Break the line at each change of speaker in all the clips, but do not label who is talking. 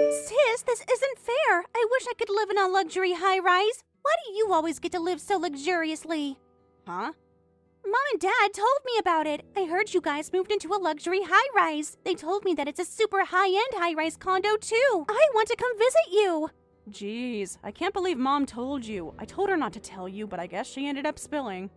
Sis, this isn't fair. I wish I could live in a luxury high-rise. Why do you always get to live so luxuriously?
Huh?
Mom and Dad told me about it. I heard you guys moved into a luxury high-rise. They told me that it's a super high-end high-rise condo, too. I want to come visit you.
Jeez, I can't believe Mom told you. I told her not to tell you, but I guess she ended up spilling.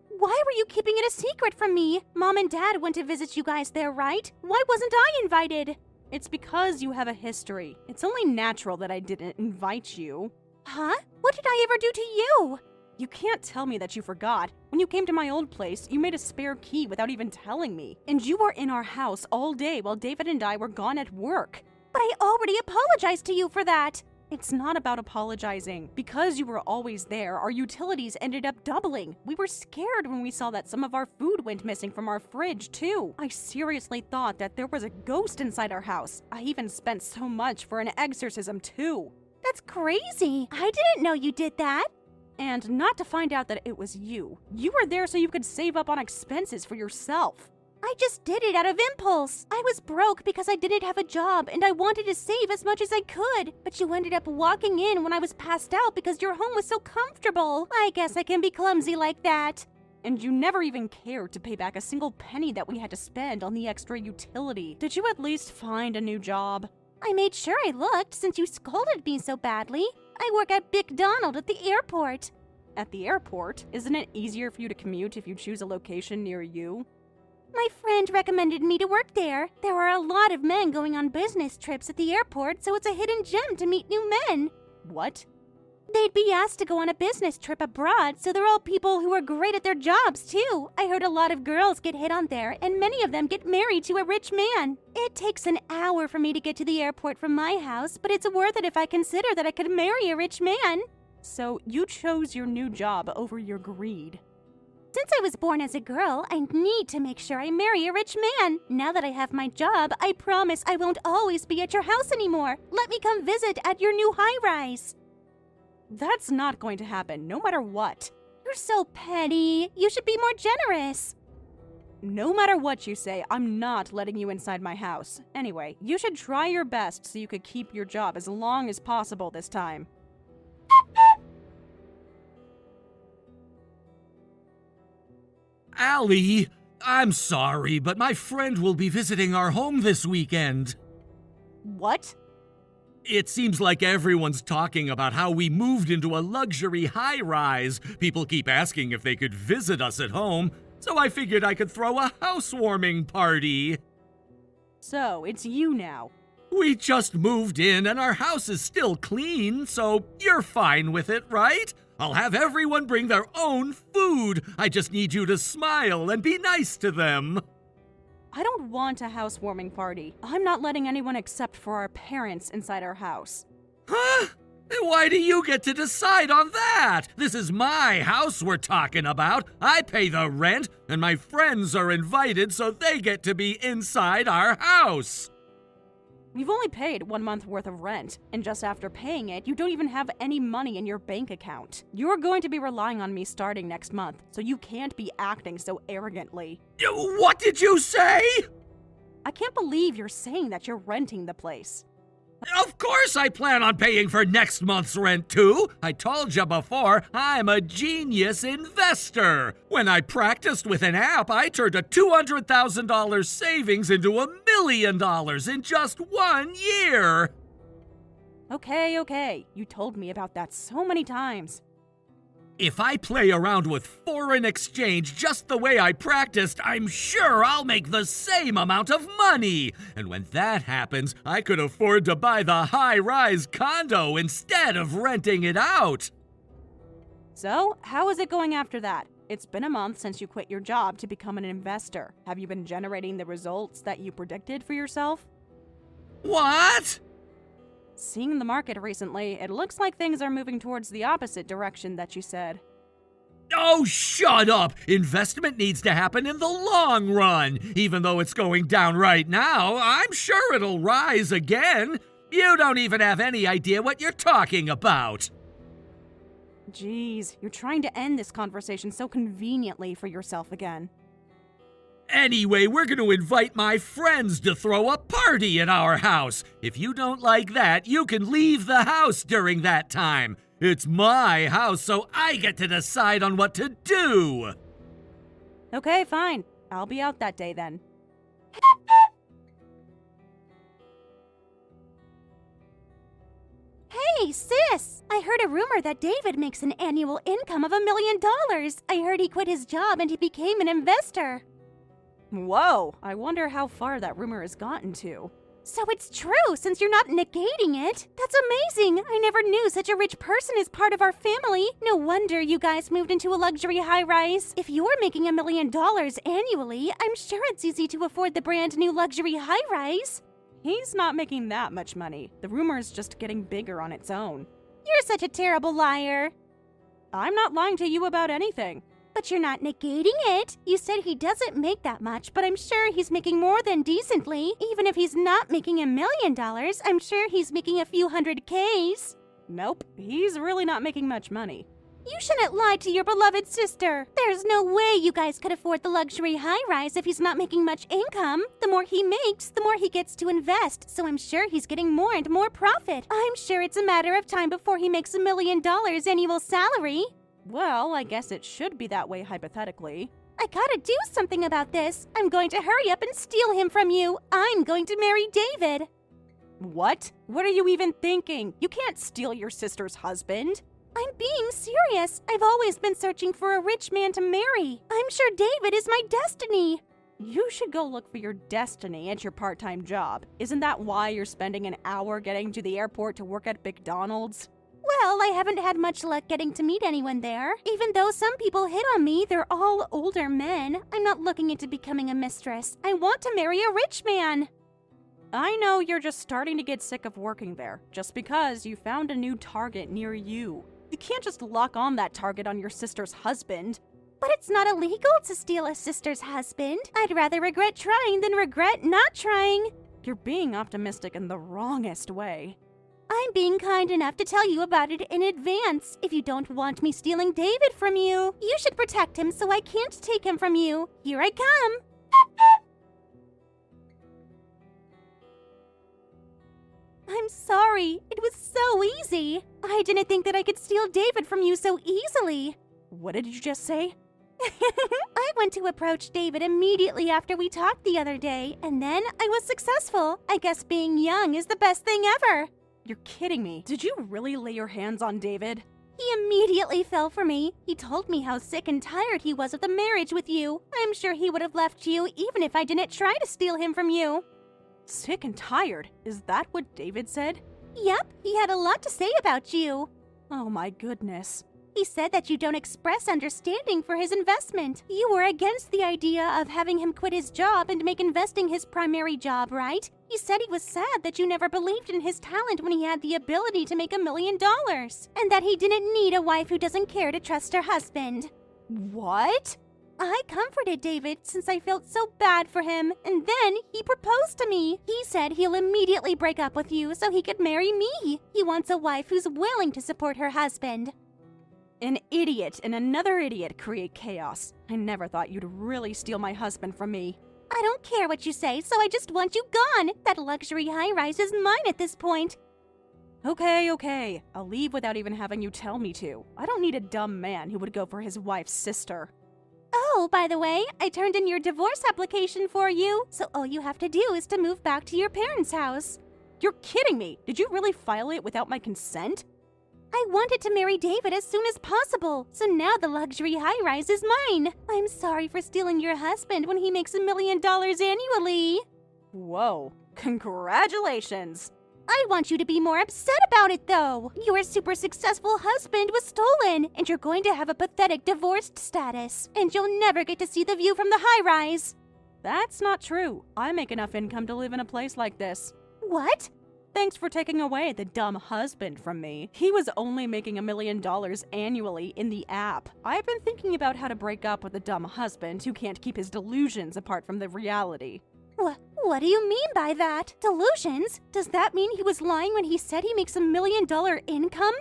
Why were you keeping it a secret from me? Mom and Dad went to visit you guys there, right? Why wasn't I invited?
It's because you have a history. It's only natural that I didn't invite you.
Huh? What did I ever do to you?
You can't tell me that you forgot. When you came to my old place, you made a spare key without even telling me. And you were in our house all day while David and I were gone at work.
But I already apologized to you for that.
It's not about apologizing. Because you were always there, our utilities ended up doubling. We were scared when we saw that some of our food went missing from our fridge, too. I seriously thought that there was a ghost inside our house. I even spent so much for an exorcism, too.
That's crazy. I didn't know you did that.
And not to find out that it was you. You were there so you could save up on expenses for yourself.
I just did it out of impulse. I was broke because I didn't have a job and I wanted to save as much as I could. But you ended up walking in when I was passed out because your home was so comfortable. I guess I can be clumsy like that.
And you never even cared to pay back a single penny that we had to spend on the extra utility. Did you at least find a new job?
I made sure I looked since you scolded me so badly. I work at McDonald's at the airport.
At the airport? Isn't it easier for you to commute if you choose a location near you?
My friend recommended me to work there. There are a lot of men going on business trips at the airport, so it's a hidden gem to meet new men.
What?
They'd be asked to go on a business trip abroad, so they're all people who are great at their jobs, too. I heard a lot of girls get hit on there, and many of them get married to a rich man. It takes an hour for me to get to the airport from my house, but it's worth it if I consider that I could marry a rich man.
So you chose your new job over your greed.
Since I was born as a girl, I need to make sure I marry a rich man. Now that I have my job, I promise I won't always be at your house anymore. Let me come visit at your new high-rise.
That's not going to happen, no matter what.
You're so petty. You should be more generous.
No matter what you say, I'm not letting you inside my house. Anyway, you should try your best so you could keep your job as long as possible this time.
Allie, I'm sorry, but my friend will be visiting our home this weekend.
What?
It seems like everyone's talking about how we moved into a luxury high-rise. People keep asking if they could visit us at home, so I figured I could throw a housewarming party.
So, it's you now.
We just moved in and our house is still clean, so you're fine with it, right? I'll have everyone bring their own food. I just need you to smile and be nice to them.
I don't want a housewarming party. I'm not letting anyone except for our parents inside our house.
Huh? Why do you get to decide on that? This is my house we're talking about. I pay the rent, and my friends are invited so they get to be inside our house.
You've only paid 1 month worth of rent, and just after paying it, you don't even have any money in your bank account. You're going to be relying on me starting next month, so you can't be acting so arrogantly.
What did you say?
I can't believe you're saying that you're renting the place.
Of course I plan on paying for next month's rent too. I told you before, I'm a genius investor. When I practiced with an app, I turned a $200,000 savings into $1 million in just 1 year.
Okay. You told me about that so many times.
If I play around with foreign exchange just the way I practiced, I'm sure I'll make the same amount of money. And when that happens, I could afford to buy the high-rise condo instead of renting it out.
So, how is it going after that? It's been a month since you quit your job to become an investor. Have you been generating the results that you predicted for yourself?
What?
Seeing the market recently, it looks like things are moving towards the opposite direction that you said.
Oh, shut up! Investment needs to happen in the long run. Even though it's going down right now, I'm sure it'll rise again. You don't even have any idea what you're talking about.
Jeez, you're trying to end this conversation so conveniently for yourself again.
Anyway, we're going to invite my friends to throw a party at our house. If you don't like that, you can leave the house during that time. It's my house, so I get to decide on what to do.
Okay, fine. I'll be out that day then.
Hey, sis! I heard a rumor that David makes an annual income of $1 million. I heard he quit his job and he became an investor.
Whoa, I wonder how far that rumor has gotten to.
So it's true, since you're not negating it. That's amazing. I never knew such a rich person is part of our family. No wonder you guys moved into a luxury high-rise. If you're making $1 million annually, I'm sure it's easy to afford the brand new luxury high-rise.
He's not making that much money. The rumor's just getting bigger on its own.
You're such a terrible liar.
I'm not lying to you about anything.
But you're not negating it. You said he doesn't make that much, but I'm sure he's making more than decently. Even if he's not making $1 million, I'm sure he's making a few hundred Ks.
Nope, he's really not making much money.
You shouldn't lie to your beloved sister. There's no way you guys could afford the luxury high-rise if he's not making much income. The more he makes, the more he gets to invest, so I'm sure he's getting more and more profit. I'm sure it's a matter of time before he makes $1 million annual salary.
Well, I guess it should be that way hypothetically.
I gotta do something about this. I'm going to hurry up and steal him from you. I'm going to marry David.
What? What are you even thinking? You can't steal your sister's husband.
I'm being serious. I've always been searching for a rich man to marry. I'm sure David is my destiny.
You should go look for your destiny at your part-time job. Isn't that why you're spending an hour getting to the airport to work at McDonald's?
Well, I haven't had much luck getting to meet anyone there. Even though some people hit on me, they're all older men. I'm not looking into becoming a mistress. I want to marry a rich man.
I know you're just starting to get sick of working there, just because you found a new target near you. You can't just lock on that target on your sister's husband.
But it's not illegal to steal a sister's husband. I'd rather regret trying than regret not trying.
You're being optimistic in the wrongest way.
I'm being kind enough to tell you about it in advance. If you don't want me stealing David from you, you should protect him so I can't take him from you. Here I come. I'm sorry. It was so easy. I didn't think that I could steal David from you so easily.
What did you just say?
I went to approach David immediately after we talked the other day, and then I was successful. I guess being young is the best thing ever.
You're kidding me. Did you really lay your hands on David?
He immediately fell for me. He told me how sick and tired he was of the marriage with you. I'm sure he would have left you even if I didn't try to steal him from you.
Sick and tired? Is that what David said?
Yep, he had a lot to say about you.
Oh my goodness.
He said that you don't express understanding for his investment. You were against the idea of having him quit his job and make investing his primary job, right? He said he was sad that you never believed in his talent when he had the ability to make $1 million, and that he didn't need a wife who doesn't care to trust her husband.
What?
I comforted David since I felt so bad for him, and then he proposed to me. He said he'll immediately break up with you so he could marry me. He wants a wife who's willing to support her husband.
An idiot and another idiot create chaos. I never thought you'd really steal my husband from me.
I don't care what you say, so I just want you gone. That luxury high-rise is mine at this point.
Okay. I'll leave without even having you tell me to. I don't need a dumb man who would go for his wife's sister.
Oh, by the way, I turned in your divorce application for you, so all you have to do is to move back to your parents' house.
You're kidding me! Did you really file it without my consent?
I wanted to marry David as soon as possible, so now the luxury high-rise is mine. I'm sorry for stealing your husband when he makes $1 million annually.
Whoa, congratulations!
I want you to be more upset about it, though. Your super successful husband was stolen, and you're going to have a pathetic divorced status, and you'll never get to see the view from the high-rise.
That's not true. I make enough income to live in a place like this.
What?
Thanks for taking away the dumb husband from me. He was only making $1 million annually in the app. I've been thinking about how to break up with a dumb husband who can't keep his delusions apart from the reality.
What do you mean by that? Delusions? Does that mean he was lying when he said he makes $1 million income?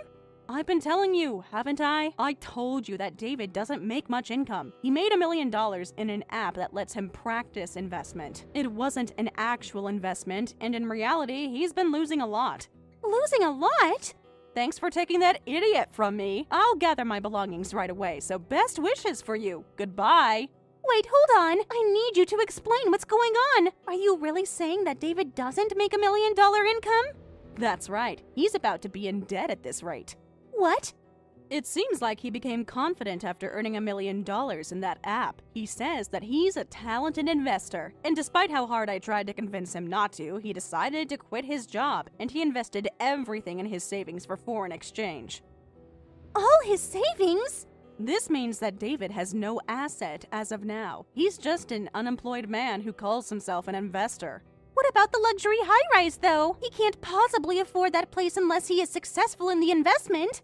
I've been telling you, haven't I? I told you that David doesn't make much income. He made $1 million in an app that lets him practice investment. It wasn't an actual investment, and in reality, he's been losing a lot.
Losing a lot?
Thanks for taking that idiot from me. I'll gather my belongings right away, so best wishes for you. Goodbye.
Wait, hold on. I need you to explain what's going on. Are you really saying that David doesn't make $1 million income?
That's right. He's about to be in debt at this rate.
What?
It seems like he became confident after earning $1 million in that app. He says that he's a talented investor, and despite how hard I tried to convince him not to, he decided to quit his job, and he invested everything in his savings for foreign exchange.
All his savings?
This means that David has no asset as of now. He's just an unemployed man who calls himself an investor.
What about the luxury high-rise, though? He can't possibly afford that place unless he is successful in the investment.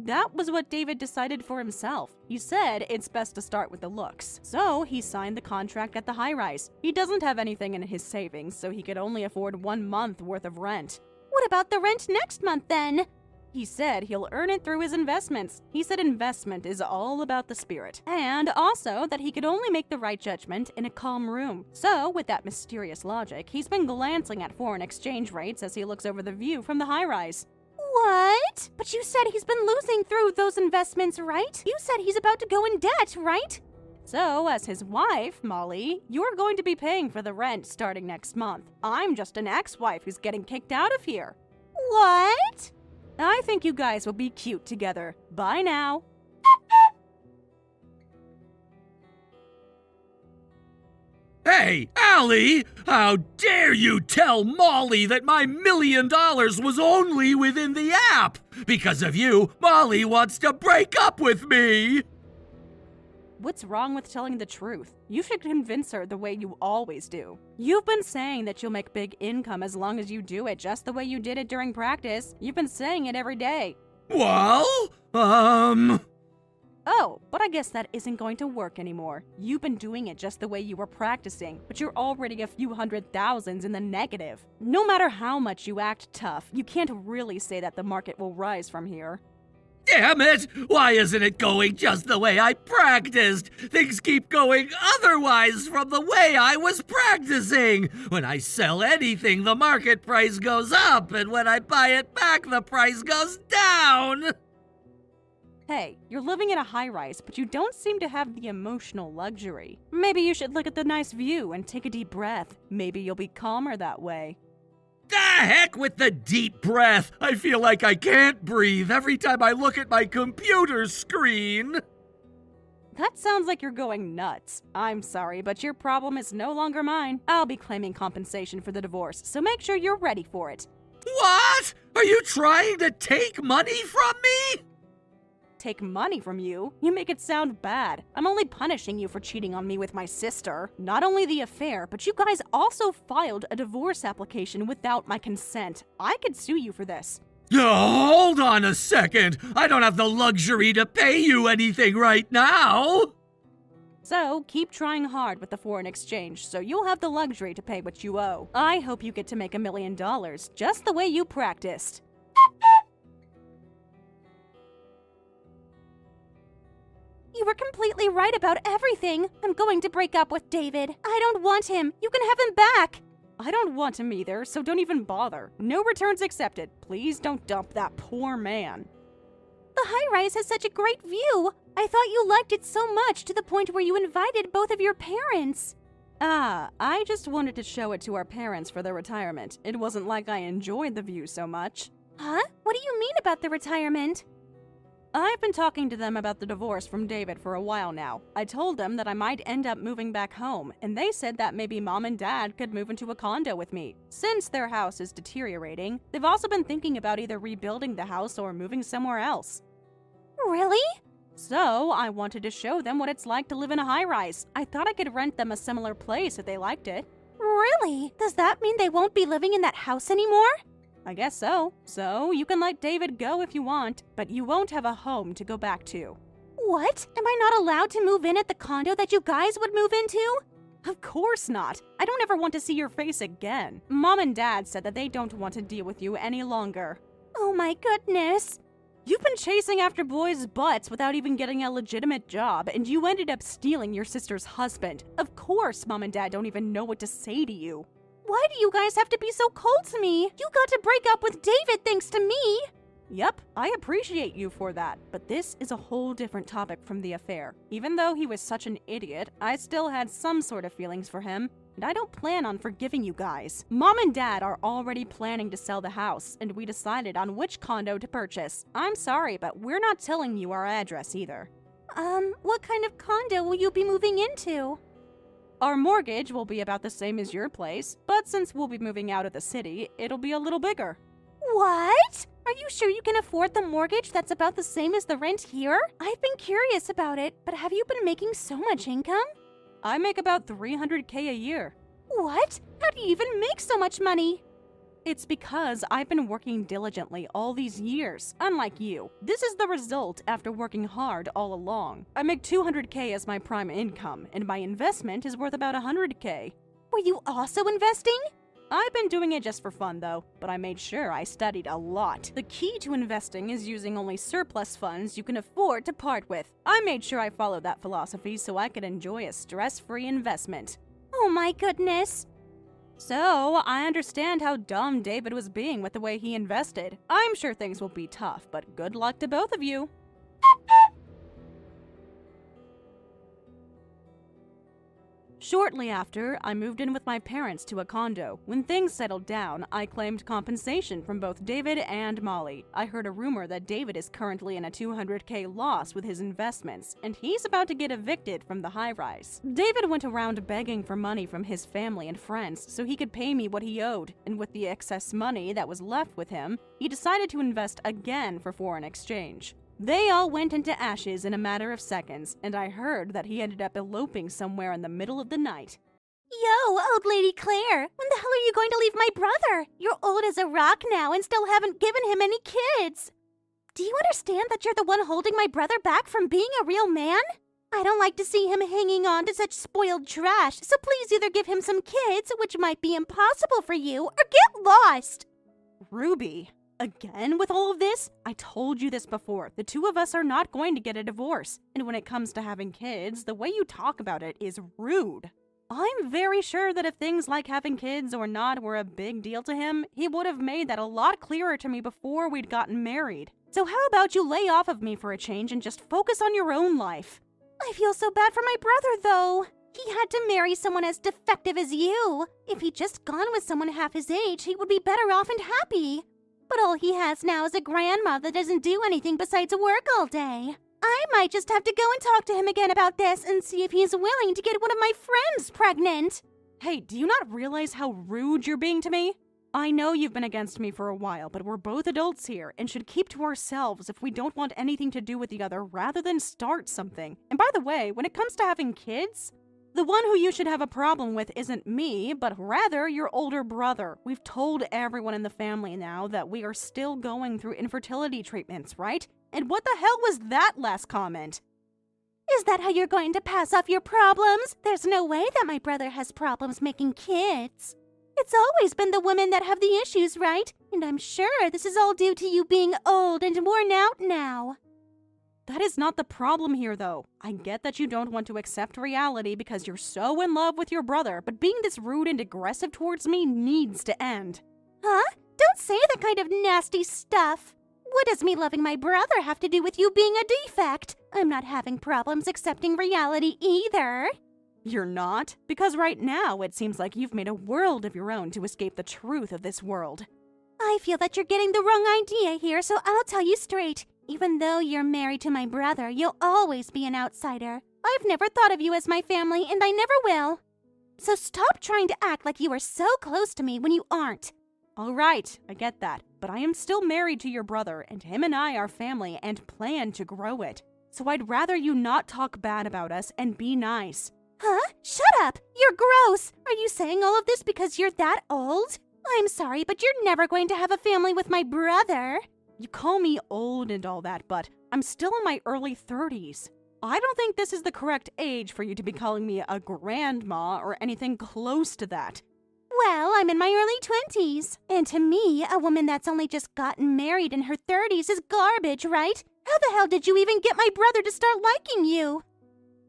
That was what David decided for himself. He said it's best to start with the looks. So he signed the contract at the high-rise. He doesn't have anything in his savings, so he could only afford 1 month worth of rent.
What about the rent next month, then?
He said he'll earn it through his investments. He said investment is all about the spirit. And also that he could only make the right judgment in a calm room. So, with that mysterious logic, he's been glancing at foreign exchange rates as he looks over the view from the high-rise.
What? But you said he's been losing through those investments, right? You said he's about to go in debt, right?
So, as his wife, Molly, you're going to be paying for the rent starting next month. I'm just an ex-wife who's getting kicked out of here.
What?
I think you guys will be cute together. Bye now.
Hey, Allie! How dare you tell Molly that my $1 million was only within the app? Because of you, Molly wants to break up with me!
What's wrong with telling the truth? You should convince her the way you always do. You've been saying that you'll make big income as long as you do it just the way you did it during practice. You've been saying it every day.
Well,
Oh, but I guess that isn't going to work anymore. You've been doing it just the way you were practicing, but you're already a few $100,000s in the negative. No matter how much you act tough, you can't really say that the market will rise from here.
Damn it! Why isn't it going just the way I practiced? Things keep going otherwise from the way I was practicing. When I sell anything, the market price goes up, and when I buy it back, the price goes down.
Hey, you're living in a high-rise, but you don't seem to have the emotional luxury. Maybe you should look at the nice view and take a deep breath. Maybe you'll be calmer that way.
The heck with the deep breath! I feel like I can't breathe every time I look at my computer screen!
That sounds like you're going nuts. I'm sorry, but your problem is no longer mine. I'll be claiming compensation for the divorce, so make sure you're ready for it.
What? Are you trying to take money from me?
Take money from you? You make it sound bad. I'm only punishing you for cheating on me with my sister. Not only the affair, but you guys also filed a divorce application without my consent. I could sue you for this.
Hold on a second. I don't have the luxury to pay you anything right now.
So, keep trying hard with the foreign exchange so you'll have the luxury to pay what you owe. I hope you get to make $1 million just the way you practiced.
You were completely right about everything. I'm going to break up with David. I don't want him. You can have him back.
I don't want him either, so don't even bother. No returns accepted. Please don't dump that poor man.
The high-rise has such a great view. I thought you liked it so much to the point where you invited both of your parents.
I just wanted to show it to our parents for their retirement. It wasn't like I enjoyed the view so much.
Huh? What do you mean about the retirement?
I've been talking to them about the divorce from David for a while now. I told them that I might end up moving back home, and they said that maybe Mom and Dad could move into a condo with me. Since their house is deteriorating, they've also been thinking about either rebuilding the house or moving somewhere else.
Really?
So, I wanted to show them what it's like to live in a high-rise. I thought I could rent them a similar place if they liked it.
Really? Does that mean they won't be living in that house anymore?
I guess so. So, you can let David go if you want, but you won't have a home to go back to.
What? Am I not allowed to move in at the condo that you guys would move into?
Of course not. I don't ever want to see your face again. Mom and Dad said that they don't want to deal with you any longer.
Oh my goodness.
You've been chasing after boys' butts without even getting a legitimate job, and you ended up stealing your sister's husband. Of course, Mom and Dad don't even know what to say to you.
Why do you guys have to be so cold to me? You got to break up with David thanks to me.
Yep, I appreciate you for that, but this is a whole different topic from the affair. Even though he was such an idiot, I still had some sort of feelings for him, and I don't plan on forgiving you guys. Mom and Dad are already planning to sell the house, and we decided on which condo to purchase. I'm sorry, but we're not telling you our address either.
What kind of condo will you be moving into?
Our mortgage will be about the same as your place, but since we'll be moving out of the city, it'll be a little bigger.
What? Are you sure you can afford the mortgage that's about the same as the rent here? I've been curious about it, but have you been making so much income?
I make about $300K a year.
What? How do you even make so much money?
It's because I've been working diligently all these years, unlike you. This is the result after working hard all along. I make $200K as my prime income, and my investment is worth about $100K.
Were you also investing?
I've been doing it just for fun though, but I made sure I studied a lot. The key to investing is using only surplus funds you can afford to part with. I made sure I followed that philosophy so I could enjoy a stress-free investment.
Oh my goodness.
So, I understand how dumb David was being with the way he invested. I'm sure things will be tough, but good luck to both of you. Shortly after, I moved in with my parents to a condo. When things settled down, I claimed compensation from both David and Molly. I heard a rumor that David is currently in a $200K loss with his investments, and he's about to get evicted from the high-rise. David went around begging for money from his family and friends so he could pay me what he owed, and with the excess money that was left with him, he decided to invest again for foreign exchange. They all went into ashes in a matter of seconds, and I heard that he ended up eloping somewhere in the middle of the night.
Yo, old lady Claire, when the hell are you going to leave my brother? You're old as a rock now and still haven't given him any kids. Do you understand that you're the one holding my brother back from being a real man? I don't like to see him hanging on to such spoiled trash, so please either give him some kids, which might be impossible for you, or get lost.
Ruby, again with all of this? I told you this before. The two of us are not going to get a divorce. And when it comes to having kids, the way you talk about it is rude. I'm very sure that if things like having kids or not were a big deal to him, he would have made that a lot clearer to me before we'd gotten married. So how about you lay off of me for a change and just focus on your own life?
I feel so bad for my brother, though. He had to marry someone as defective as you. If he'd just gone with someone half his age, he would be better off and happy. But all he has now is a grandma that doesn't do anything besides work all day. I might just have to go and talk to him again about this and see if he's willing to get one of my friends pregnant.
Hey, do you not realize how rude you're being to me? I know you've been against me for a while, but we're both adults here and should keep to ourselves if we don't want anything to do with the other rather than start something. And by the way, when it comes to having kids, the one who you should have a problem with isn't me, but rather your older brother. We've told everyone in the family now that we are still going through infertility treatments, right? And what the hell was that last comment?
Is that how you're going to pass off your problems? There's no way that my brother has problems making kids. It's always been the women that have the issues, right? And I'm sure this is all due to you being old and worn out now.
That is not the problem here, though. I get that you don't want to accept reality because you're so in love with your brother, but being this rude and aggressive towards me needs to end.
Huh? Don't say that kind of nasty stuff. What does me loving my brother have to do with you being a defect? I'm not having problems accepting reality either.
You're not? Because right now it seems like you've made a world of your own to escape the truth of this world.
I feel that you're getting the wrong idea here, so I'll tell you straight. Even though you're married to my brother, you'll always be an outsider. I've never thought of you as my family, and I never will. So stop trying to act like you are so close to me when you aren't.
All right, I get that. But I am still married to your brother, and him and I are family and plan to grow it. So I'd rather you not talk bad about us and be nice.
Huh? Shut up! You're gross! Are you saying all of this because you're that old? I'm sorry, but you're never going to have a family with my brother.
You call me old and all that, but I'm still in my early 30s. I don't think this is the correct age for you to be calling me a grandma or anything close to that.
Well, I'm in my early 20s. And to me, a woman that's only just gotten married in her 30s is garbage, right? How the hell did you even get my brother to start liking you?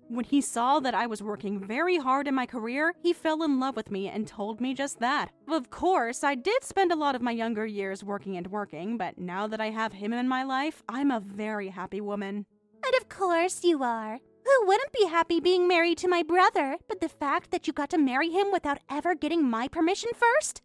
When he saw that I was working very hard in my career, he fell in love with me and told me just that. Of course, I did spend a lot of my younger years working, but now that I have him in my life, I'm a very happy woman.
And of course you are. Who wouldn't be happy being married to my brother? But the fact that you got to marry him without ever getting my permission first?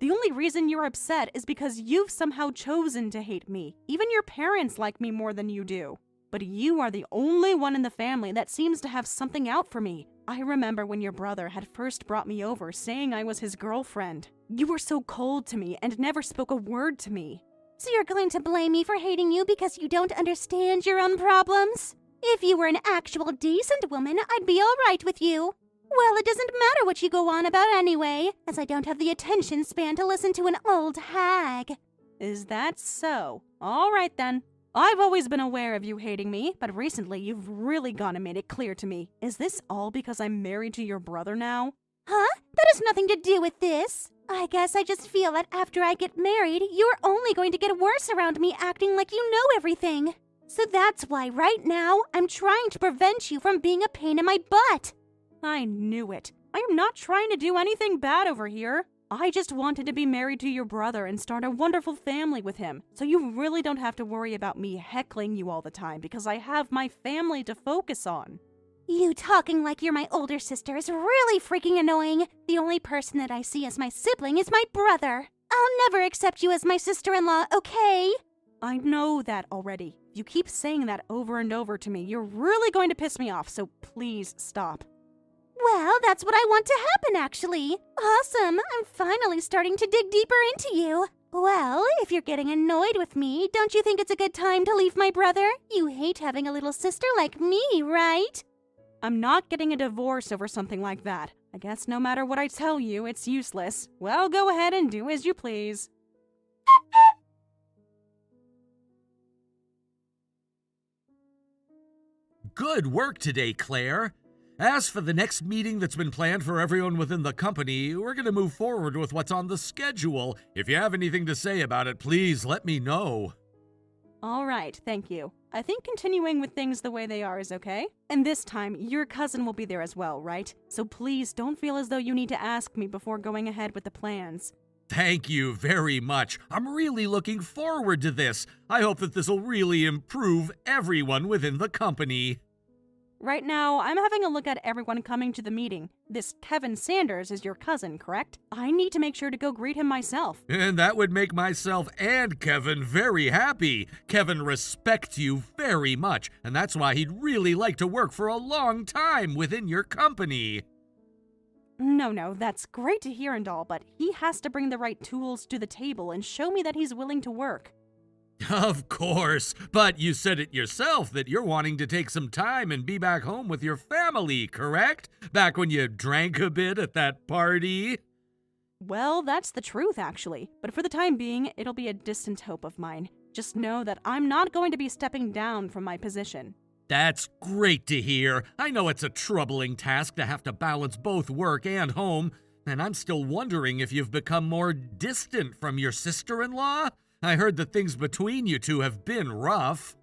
The only reason you're upset is because you've somehow chosen to hate me. Even your parents like me more than you do. But you are the only one in the family that seems to have something out for me. I remember when your brother had first brought me over saying I was his girlfriend. You were so cold to me and never spoke a word to me.
So you're going to blame me for hating you because you don't understand your own problems? If you were an actual decent woman, I'd be all right with you. Well, it doesn't matter what you go on about anyway, as I don't have the attention span to listen to an old hag.
Is that so? All right then. I've always been aware of you hating me, but recently you've really gone and made it clear to me. Is this all because I'm married to your brother now?
Huh? That has nothing to do with this. I guess I just feel that after I get married, you're only going to get worse around me acting like you know everything. So that's why right now I'm trying to prevent you from being a pain in my butt.
I knew it. I am not trying to do anything bad over here. I just wanted to be married to your brother and start a wonderful family with him, so you really don't have to worry about me heckling you all the time because I have my family to focus on.
You talking like you're my older sister is really freaking annoying. The only person that I see as my sibling is my brother. I'll never accept you as my sister-in-law, okay?
I know that already. If you keep saying that over and over to me, you're really going to piss me off, so please stop.
Well, that's what I want to happen, actually. Awesome, I'm finally starting to dig deeper into you. Well, if you're getting annoyed with me, don't you think it's a good time to leave my brother? You hate having a little sister like me, right?
I'm not getting a divorce over something like that. I guess no matter what I tell you, it's useless. Well, go ahead and do as you please.
Good work today, Claire. As for the next meeting that's been planned for everyone within the company, we're going to move forward with what's on the schedule. If you have anything to say about it, please let me know.
All right, thank you. I think continuing with things the way they are is okay. And this time, your cousin will be there as well, right? So please don't feel as though you need to ask me before going ahead with the plans.
Thank you very much. I'm really looking forward to this. I hope that this will really improve everyone within the company.
Right now, I'm having a look at everyone coming to the meeting. This Kevin Sanders is your cousin, correct? I need to make sure to go greet him myself.
And that would make myself and Kevin very happy. Kevin respects you very much, and that's why he'd really like to work for a long time within your company.
No, that's great to hear and all, but he has to bring the right tools to the table and show me that he's willing to work.
Of course, but you said it yourself that you're wanting to take some time and be back home with your family, correct? Back when you drank a bit at that party?
Well, that's the truth, actually. But for the time being, it'll be a distant hope of mine. Just know that I'm not going to be stepping down from my position.
That's great to hear. I know it's a troubling task to have to balance both work and home, and I'm still wondering if you've become more distant from your sister-in-law? I heard that things between you two have been rough.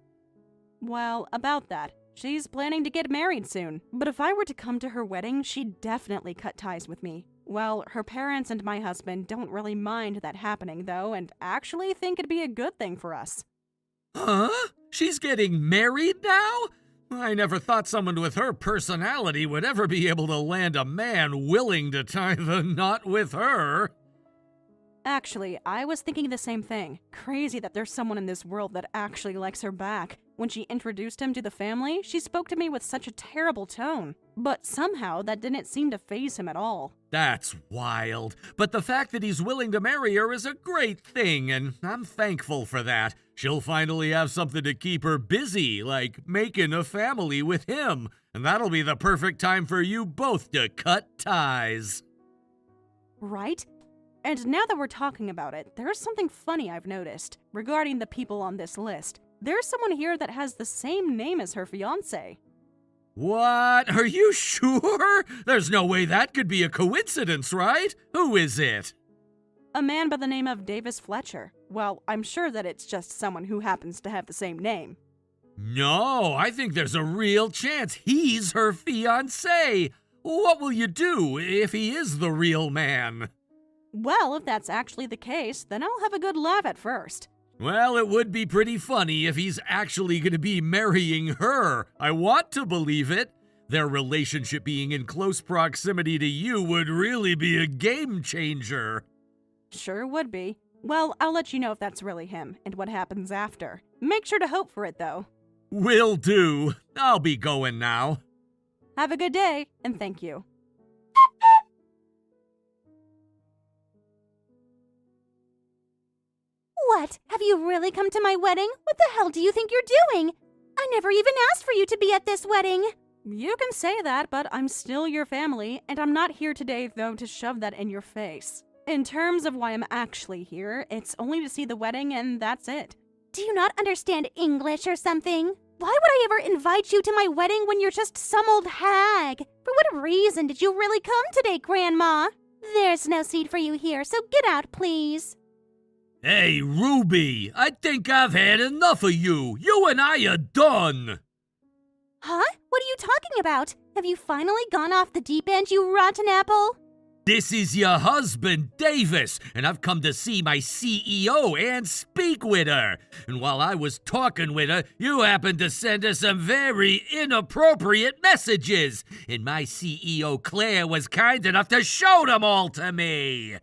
Well, about that. She's planning to get married soon. But if I were to come to her wedding, she'd definitely cut ties with me. Well, her parents and my husband don't really mind that happening, though, and actually think it'd be a good thing for us.
Huh? She's getting married now? I never thought someone with her personality would ever be able to land a man willing to tie the knot with her.
Actually, I was thinking the same thing. Crazy that there's someone in this world that actually likes her back. When she introduced him to the family, she spoke to me with such a terrible tone. But somehow, that didn't seem to faze him at all.
That's wild. But the fact that he's willing to marry her is a great thing, and I'm thankful for that. She'll finally have something to keep her busy, like making a family with him. And that'll be the perfect time for you both to cut ties.
Right? And now that we're talking about it, there's something funny I've noticed regarding the people on this list. There's someone here that has the same name as her fiancé.
What? Are you sure? There's no way that could be a coincidence, right? Who is it?
A man by the name of Davis Fletcher. Well, I'm sure that it's just someone who happens to have the same name.
No, I think there's a real chance he's her fiancé. What will you do if he is the real man?
Well, if that's actually the case, then I'll have a good laugh at first.
Well, it would be pretty funny if he's actually going to be marrying her. I want to believe it. Their relationship being in close proximity to you would really be a game changer.
Sure would be. Well, I'll let you know if that's really him and what happens after. Make sure to hope for it, though.
Will do. I'll be going now.
Have a good day, and thank you.
What? Have you really come to my wedding? What the hell do you think you're doing? I never even asked for you to be at this wedding.
You can say that, but I'm still your family, and I'm not here today, though, to shove that in your face. In terms of why I'm actually here, it's only to see the wedding, and that's it.
Do you not understand English or something? Why would I ever invite you to my wedding when you're just some old hag? For what reason did you really come today, Grandma? There's no seat for you here, so get out, please.
Hey, Ruby, I think I've had enough of you. You and I are done.
Huh? What are you talking about? Have you finally gone off the deep end, you rotten apple?
This is your husband, Davis, and I've come to see my CEO and speak with her. And while I was talking with her, you happened to send her some very inappropriate messages. And my CEO, Claire, was kind enough to show them all to me.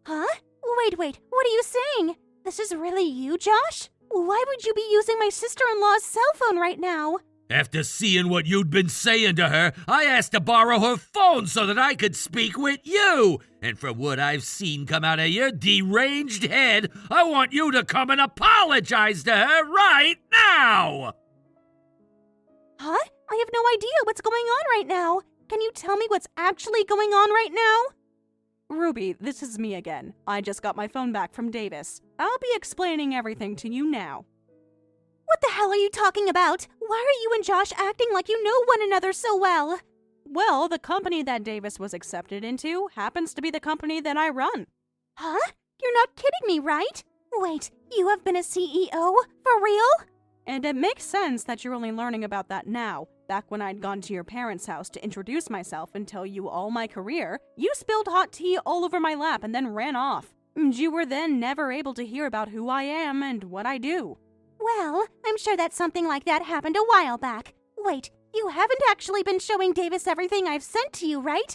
Huh? Wait, what are you saying? This is really you, Josh? Why would you be using my sister-in-law's cell phone right now?
After seeing what you'd been saying to her, I asked to borrow her phone so that I could speak with you. And from what I've seen come out of your deranged head, I want you to come and apologize to her right now.
Huh? I have no idea what's going on right now. Can you tell me what's actually going on right now?
Ruby, this is me again. I just got my phone back from Davis. I'll be explaining everything to you now.
What the hell are you talking about? Why are you and Josh acting like you know one another so well?
Well, the company that Davis was accepted into happens to be the company that I run.
Huh? You're not kidding me, right? Wait, you have been a CEO? For real?
And it makes sense that you're only learning about that now. Back when I'd gone to your parents' house to introduce myself and tell you all my career, you spilled hot tea all over my lap and then ran off. And you were then never able to hear about who I am and what I do.
Well, I'm sure that something like that happened a while back. Wait, you haven't actually been showing Davis everything I've sent to you, right?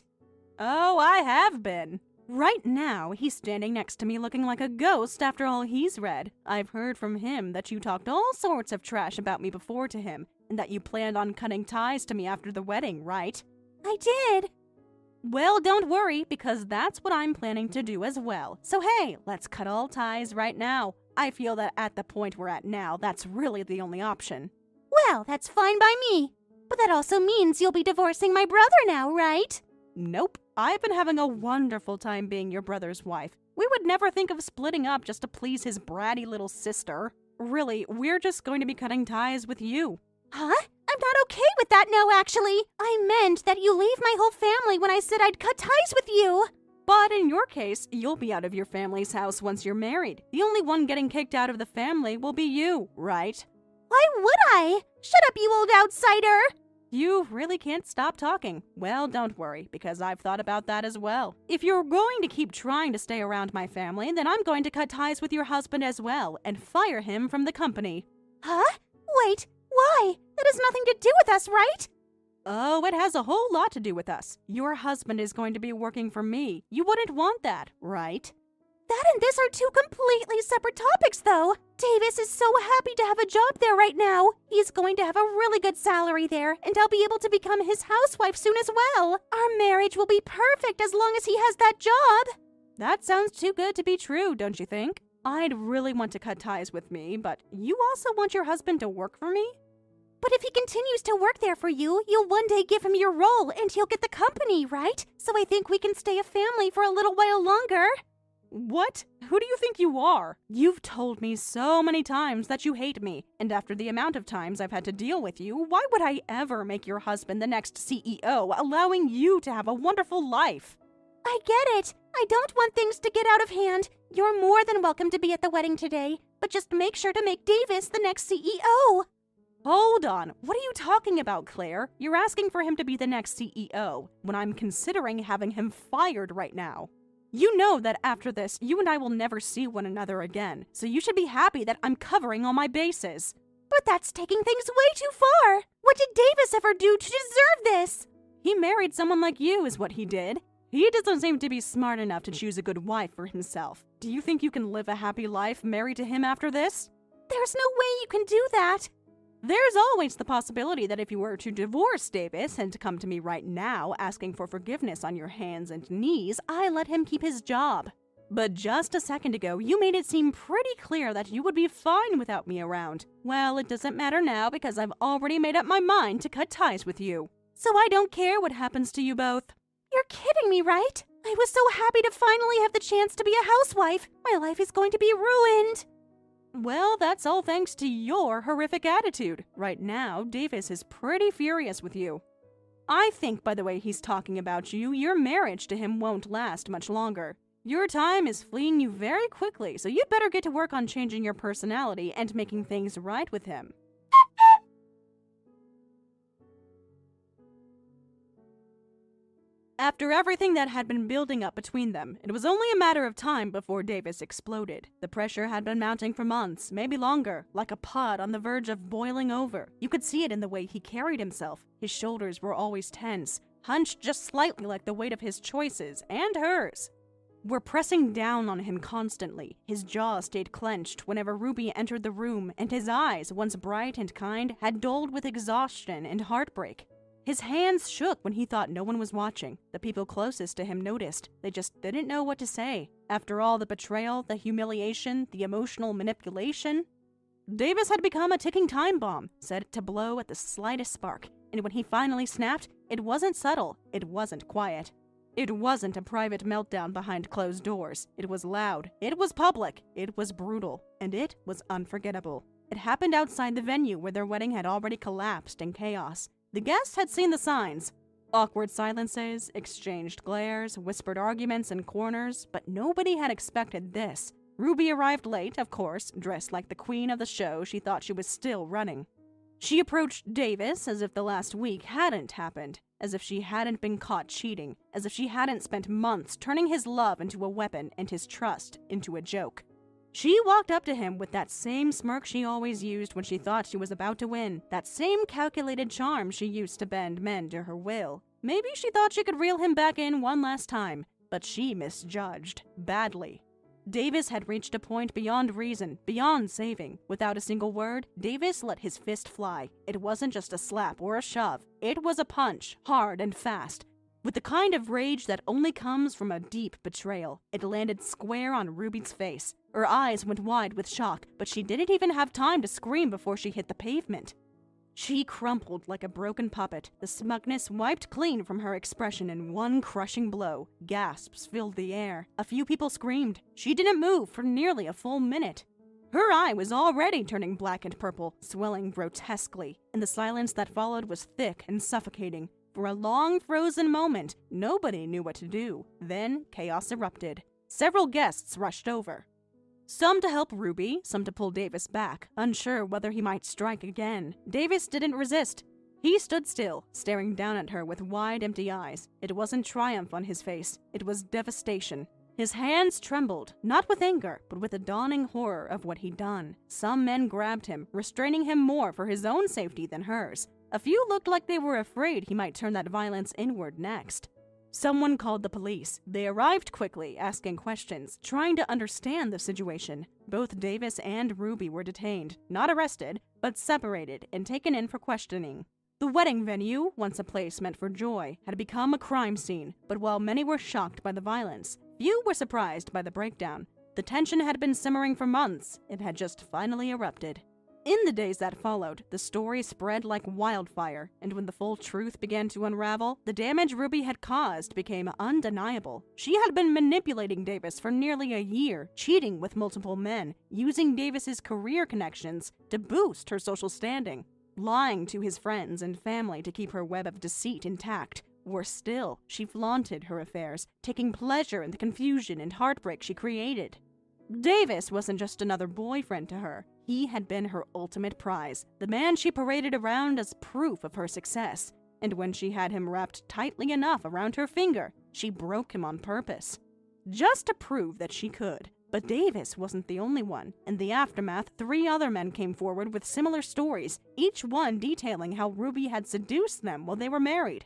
Oh, I have been. Right now, he's standing next to me looking like a ghost after all he's read. I've heard from him that you talked all sorts of trash about me before to him, and that you planned on cutting ties to me after the wedding, right?
I did.
Well, don't worry, because that's what I'm planning to do as well. So hey, let's cut all ties right now. I feel that at the point we're at now, that's really the only option.
Well, that's fine by me. But that also means you'll be divorcing my brother now, right?
Nope. I've been having a wonderful time being your brother's wife. We would never think of splitting up just to please his bratty little sister. Really, we're just going to be cutting ties with you.
Huh? I'm not okay with that now, actually. I meant that you leave my whole family when I said I'd cut ties with you.
But in your case, you'll be out of your family's house once you're married. The only one getting kicked out of the family will be you, right?
Why would I? Shut up, you old outsider!
You really can't stop talking. Well, don't worry, because I've thought about that as well. If you're going to keep trying to stay around my family, then I'm going to cut ties with your husband as well and fire him from the company.
Huh? Wait, why? That has nothing to do with us, right?
Oh, it has a whole lot to do with us. Your husband is going to be working for me. You wouldn't want that, right?
That and this are two completely separate topics, though. Davis is so happy to have a job there right now. He's going to have a really good salary there, and I'll be able to become his housewife soon as well. Our marriage will be perfect as long as he has that job.
That sounds too good to be true, don't you think? I'd really want to cut ties with me, but you also want your husband to work for me?
But if he continues to work there for you, you'll one day give him your role, and he'll get the company, right? So I think we can stay a family for a little while longer.
What? Who do you think you are? You've told me so many times that you hate me, and after the amount of times I've had to deal with you, why would I ever make your husband the next CEO, allowing you to have a wonderful life?
I get it. I don't want things to get out of hand. You're more than welcome to be at the wedding today, but just make sure to make Davis the next CEO.
Hold on. What are you talking about, Claire? You're asking for him to be the next CEO, when I'm considering having him fired right now. You know that after this, you and I will never see one another again, so you should be happy that I'm covering all my bases.
But that's taking things way too far. What did Davis ever do to deserve this?
He married someone like you is what he did. He doesn't seem to be smart enough to choose a good wife for himself. Do you think you can live a happy life married to him after this?
There's no way you can do that.
There's always the possibility that if you were to divorce Davis and to come to me right now asking for forgiveness on your hands and knees, I let him keep his job. But just a second ago, you made it seem pretty clear that you would be fine without me around. Well, it doesn't matter now because I've already made up my mind to cut ties with you. So I don't care what happens to you both.
You're kidding me, right? I was so happy to finally have the chance to be a housewife. My life is going to be ruined.
Well, that's all thanks to your horrific attitude. Right now, Davis is pretty furious with you. I think, by the way he's talking about you, your marriage to him won't last much longer. Your time is fleeing you very quickly, so you'd better get to work on changing your personality and making things right with him. After everything that had been building up between them, it was only a matter of time before Davis exploded. The pressure had been mounting for months, maybe longer, like a pot on the verge of boiling over. You could see it in the way he carried himself. His shoulders were always tense, hunched just slightly like the weight of his choices, and hers, were pressing down on him constantly. His jaw stayed clenched whenever Ruby entered the room, and his eyes, once bright and kind, had dulled with exhaustion and heartbreak. His hands shook when he thought no one was watching. The people closest to him noticed. They just didn't know what to say. After all the betrayal, the humiliation, the emotional manipulation, Davis had become a ticking time bomb, set to blow at the slightest spark. And when he finally snapped, it wasn't subtle, it wasn't quiet. It wasn't a private meltdown behind closed doors. It was loud, it was public, it was brutal, and it was unforgettable. It happened outside the venue where their wedding had already collapsed in chaos. The guests had seen the signs. Awkward silences, exchanged glares, whispered arguments in corners, but nobody had expected this. Ruby arrived late, of course, dressed like the queen of the show she thought she was still running. She approached Davis as if the last week hadn't happened, as if she hadn't been caught cheating, as if she hadn't spent months turning his love into a weapon and his trust into a joke. She walked up to him with that same smirk she always used when she thought she was about to win, that same calculated charm she used to bend men to her will. Maybe she thought she could reel him back in one last time, but she misjudged, badly. Davis had reached a point beyond reason, beyond saving. Without a single word, Davis let his fist fly. It wasn't just a slap or a shove, it was a punch, hard and fast. With the kind of rage that only comes from a deep betrayal, it landed square on Ruby's face. Her eyes went wide with shock, but she didn't even have time to scream before she hit the pavement. She crumpled like a broken puppet, the smugness wiped clean from her expression in one crushing blow. Gasps filled the air. A few people screamed. She didn't move for nearly a full minute. Her eye was already turning black and purple, swelling grotesquely, and the silence that followed was thick and suffocating. For a long, frozen moment, nobody knew what to do. Then, chaos erupted. Several guests rushed over. Some to help Ruby, some to pull Davis back, unsure whether he might strike again. Davis didn't resist. He stood still, staring down at her with wide, empty eyes. It wasn't triumph on his face. It was devastation. His hands trembled, not with anger, but with a dawning horror of what he'd done. Some men grabbed him, restraining him more for his own safety than hers. A few looked like they were afraid he might turn that violence inward next. Someone called the police. They arrived quickly, asking questions, trying to understand the situation. Both Davis and Ruby were detained, not arrested, but separated and taken in for questioning. The wedding venue, once a place meant for joy, had become a crime scene, but while many were shocked by the violence, few were surprised by the breakdown. The tension had been simmering for months. It had just finally erupted. In the days that followed, the story spread like wildfire, and when the full truth began to unravel, the damage Ruby had caused became undeniable. She had been manipulating Davis for nearly a year, cheating with multiple men, using Davis's career connections to boost her social standing, lying to his friends and family to keep her web of deceit intact. Worse still, she flaunted her affairs, taking pleasure in the confusion and heartbreak she created. Davis wasn't just another boyfriend to her. He had been her ultimate prize, the man she paraded around as proof of her success. And when she had him wrapped tightly enough around her finger, she broke him on purpose, just to prove that she could. But Davis wasn't the only one. In the aftermath, 3 other men came forward with similar stories, each one detailing how Ruby had seduced them while they were married,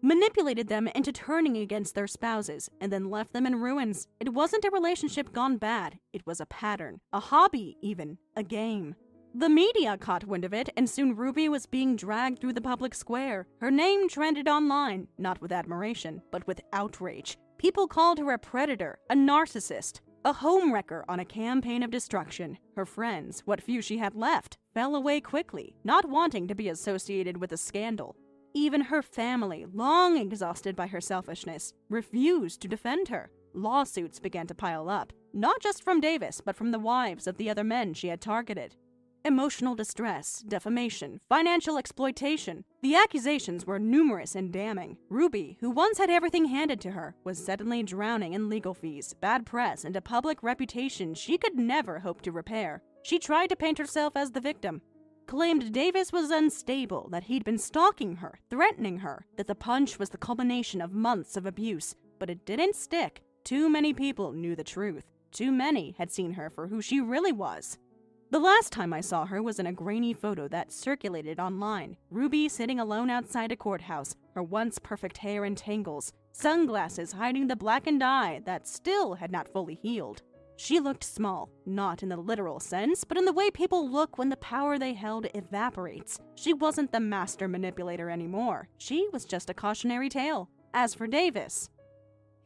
manipulated them into turning against their spouses, and then left them in ruins. It wasn't a relationship gone bad. It was a pattern, a hobby even, a game. The media caught wind of it, and soon Ruby was being dragged through the public square. Her name trended online, not with admiration, but with outrage. People called her a predator, a narcissist, a homewrecker on a campaign of destruction. Her friends, what few she had left, fell away quickly, not wanting to be associated with a scandal. Even her family, long exhausted by her selfishness, refused to defend her. Lawsuits began to pile up, not just from Davis, but from the wives of the other men she had targeted. Emotional distress, defamation, financial exploitation. The accusations were numerous and damning. Ruby, who once had everything handed to her, was suddenly drowning in legal fees, bad press, and a public reputation she could never hope to repair. She tried to paint herself as the victim, claimed Davis was unstable, that he'd been stalking her, threatening her, that the punch was the culmination of months of abuse. But it didn't stick. Too many people knew the truth. Too many had seen her for who she really was. The last time I saw her was in a grainy photo that circulated online. Ruby sitting alone outside a courthouse, her once perfect hair in tangles, sunglasses hiding the blackened eye that still had not fully healed. She looked small, not in the literal sense, but in the way people look when the power they held evaporates. She wasn't the master manipulator anymore. She was just a cautionary tale. As for Davis,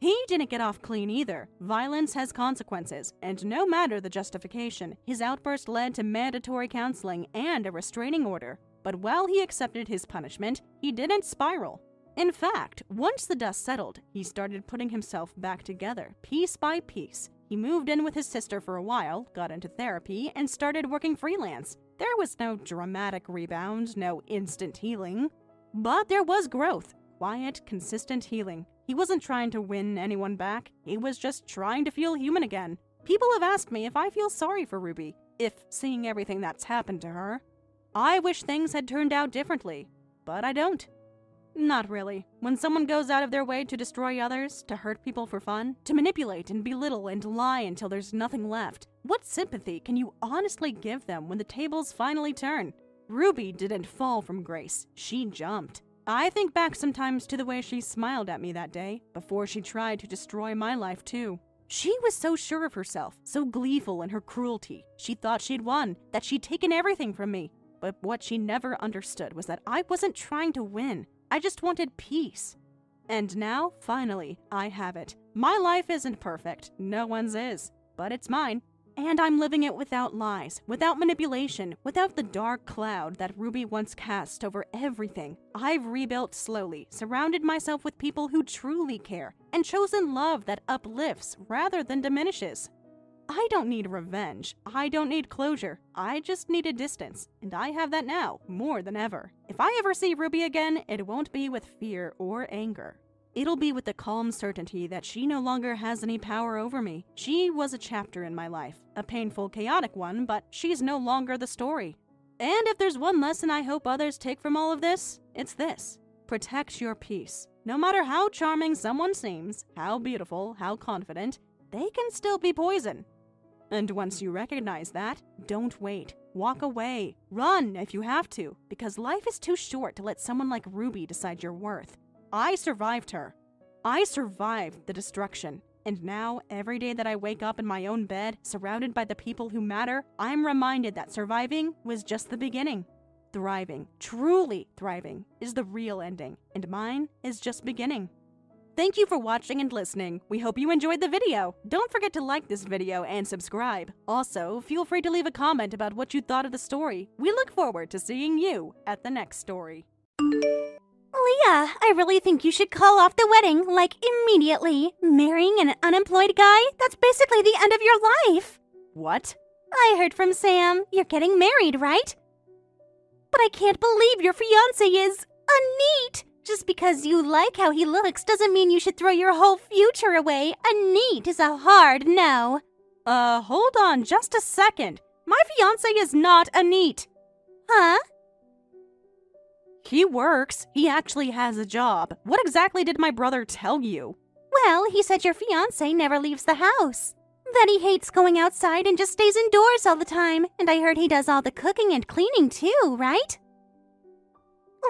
he didn't get off clean either. Violence has consequences, and no matter the justification, his outburst led to mandatory counseling and a restraining order. But while he accepted his punishment, he didn't spiral. In fact, once the dust settled, he started putting himself back together, piece by piece. He moved in with his sister for a while, got into therapy, and started working freelance. There was no dramatic rebound, no instant healing. But there was growth, quiet, consistent healing. He wasn't trying to win anyone back. He was just trying to feel human again. People have asked me if I feel sorry for Ruby, if seeing everything that's happened to her. I wish things had turned out differently, but I don't. Not really. When someone goes out of their way to destroy others, to hurt people for fun, to manipulate and belittle and lie until there's nothing left, what sympathy can you honestly give them when the tables finally turn? Ruby didn't fall from grace. She jumped. I think back sometimes to the way she smiled at me that day, before she tried to destroy my life too. She was so sure of herself, so gleeful in her cruelty. She thought she'd won, that she'd taken everything from me. But what she never understood was that I wasn't trying to win. I just wanted peace. And now, finally, I have it. My life isn't perfect. No one's is. But it's mine. And I'm living it without lies, without manipulation, without the dark cloud that Ruby once cast over everything. I've rebuilt slowly, surrounded myself with people who truly care, and chosen love that uplifts rather than diminishes. I don't need revenge. I don't need closure. I just need a distance, and I have that now, more than ever. If I ever see Ruby again, it won't be with fear or anger. It'll be with the calm certainty that she no longer has any power over me. She was a chapter in my life, a painful, chaotic one, but she's no longer the story. And if there's one lesson I hope others take from all of this, it's this. Protect your peace. No matter how charming someone seems, how beautiful, how confident, they can still be poison. And once you recognize that, don't wait. Walk away. Run if you have to, because life is too short to let someone like Ruby decide your worth. I survived her. I survived the destruction. And now, every day that I wake up in my own bed, surrounded by the people who matter, I'm reminded that surviving was just the beginning. Thriving, truly thriving, is the real ending, and mine is just beginning. Thank you for watching and listening. We hope you enjoyed the video. Don't forget to like this video and subscribe. Also, feel free to leave a comment about what you thought of the story. We look forward to seeing you at the next story.
Leah, I really think you should call off the wedding, like immediately. Marrying an unemployed guy? That's basically the end of your life.
What?
I heard from Sam. You're getting married, right? But I can't believe your fiancé is a NEET. Just because you like how he looks doesn't mean you should throw your whole future away. A NEET is a hard no.
Hold on just a second. My fiancé is not a NEET.
Huh?
He works. He actually has a job. What exactly did my brother tell you?
Well, he said your fiancé never leaves the house. That he hates going outside and just stays indoors all the time. And I heard he does all the cooking and cleaning too, right?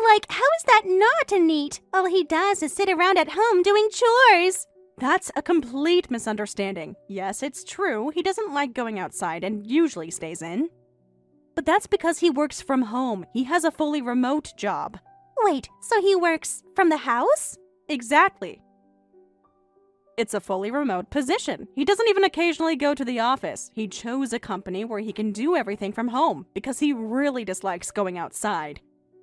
Like, how is that not a NEET? All he does is sit around at home doing chores.
That's a complete misunderstanding. Yes, it's true. He doesn't like going outside and usually stays in. But that's because he works from home. He has a fully remote job.
Wait, so he works from the house?
Exactly. It's a fully remote position. He doesn't even occasionally go to the office. He chose a company where he can do everything from home because he really dislikes going outside.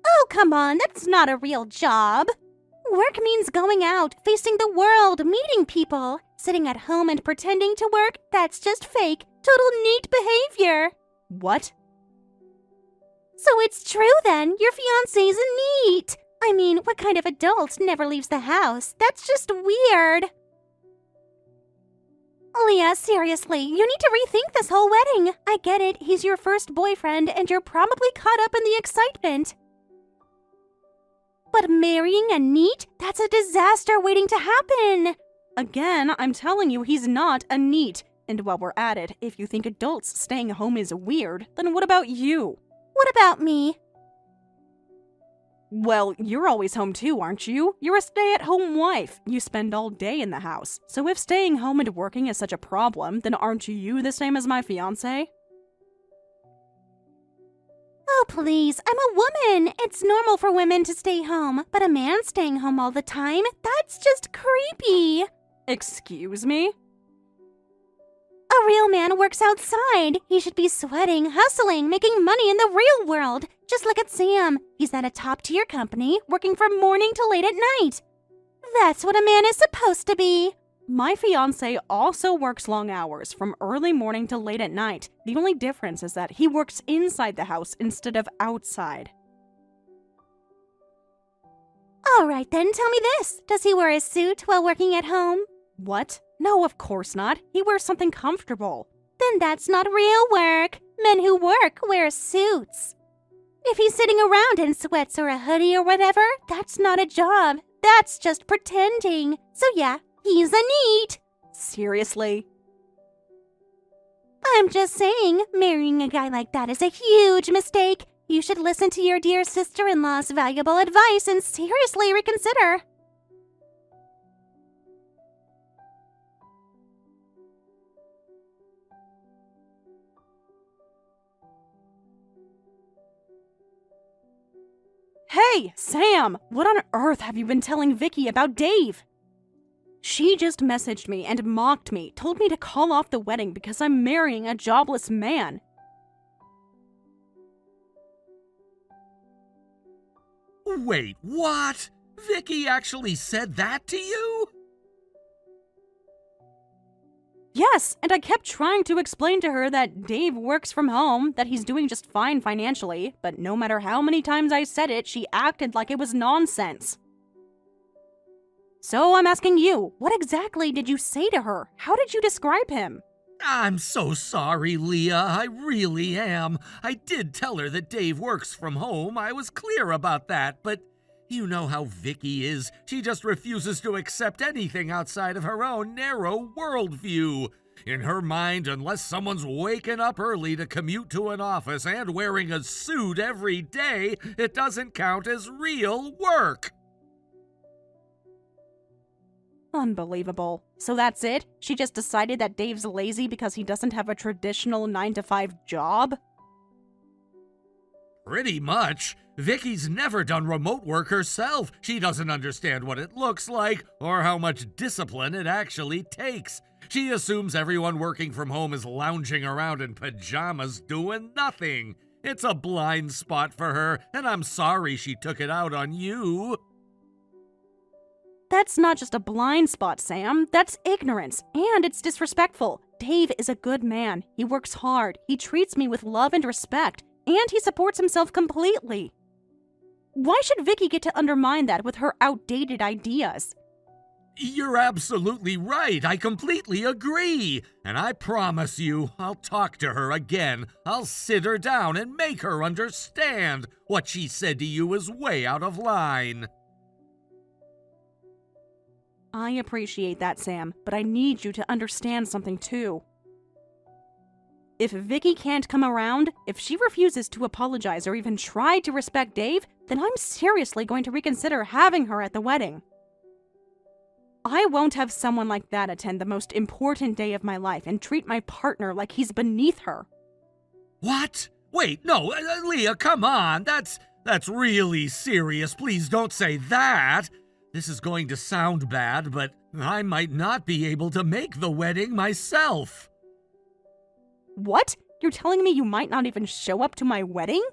Oh, come on, that's not a real job. Work means going out, facing the world, meeting people. Sitting at home and pretending to work, that's just fake. Total NEET behavior.
What?
So it's true then, your fiancé's a NEET. I mean, what kind of adult never leaves the house? That's just weird. Leah, seriously, you need to rethink this whole wedding. I get it, he's your first boyfriend and you're probably caught up in the excitement. But marrying a NEET? That's a disaster waiting to happen.
Again, I'm telling you, he's not a NEET. And while we're at it, if you think adults staying home is weird, then what about you?
What about me?
Well, you're always home too, aren't you? You're a stay-at-home wife. You spend all day in the house. So if staying home and working is such a problem, then aren't you the same as my fiancé?
Oh, please, I'm a woman. It's normal for women to stay home, but a man staying home all the time, that's just creepy.
Excuse me?
A real man works outside. He should be sweating, hustling, making money in the real world. Just look at Sam. He's at a top-tier company, working from morning to late at night. That's what a man is supposed to be.
My fiancé also works long hours, from early morning to late at night. The only difference is that he works inside the house instead of outside.
All right then, tell me this. Does he wear a suit while working at home?
What? No, of course not. He wears something comfortable.
Then that's not real work. Men who work wear suits. If he's sitting around in sweats or a hoodie or whatever, that's not a job. That's just pretending. So yeah, he's a NEET.
Seriously?
I'm just saying, marrying a guy like that is a huge mistake. You should listen to your dear sister-in-law's valuable advice and seriously reconsider.
Hey, Sam! What on earth have you been telling Vicky about Dave? She just messaged me and mocked me, told me to call off the wedding because I'm marrying a jobless man.
Wait, what? Vicky actually said that to you?
Yes, and I kept trying to explain to her that Dave works from home, that he's doing just fine financially, but no matter how many times I said it, she acted like it was nonsense. So I'm asking you, what exactly did you say to her? How did you describe him?
I'm so sorry, Leah. I really am. I did tell her that Dave works from home. I was clear about that, but you know how Vicky is. She just refuses to accept anything outside of her own narrow worldview. In her mind, unless someone's waking up early to commute to an office and wearing a suit every day, it doesn't count as real work.
Unbelievable. So that's it? She just decided that Dave's lazy because he doesn't have a traditional 9-to-5 job?
Pretty much. Vicky's never done remote work herself. She doesn't understand what it looks like or how much discipline it actually takes. She assumes everyone working from home is lounging around in pajamas doing nothing. It's a blind spot for her, and I'm sorry she took it out on you.
That's not just a blind spot, Sam. That's ignorance, and it's disrespectful. Dave is a good man. He works hard. He treats me with love and respect, and he supports himself completely. Why should Vicky get to undermine that with her outdated ideas?
You're absolutely right. I completely agree. And I promise you, I'll talk to her again. I'll sit her down and make her understand what she said to you is way out of line.
I appreciate that, Sam, but I need you to understand something too. If Vicky can't come around, if she refuses to apologize or even try to respect Dave, then I'm seriously going to reconsider having her at the wedding. I won't have someone like that attend the most important day of my life and treat my partner like he's beneath her.
What? Wait, no, Leah, come on. That's really serious. Please don't say that. This is going to sound bad, but I might not be able to make the wedding myself.
What? You're telling me you might not even show up to my wedding?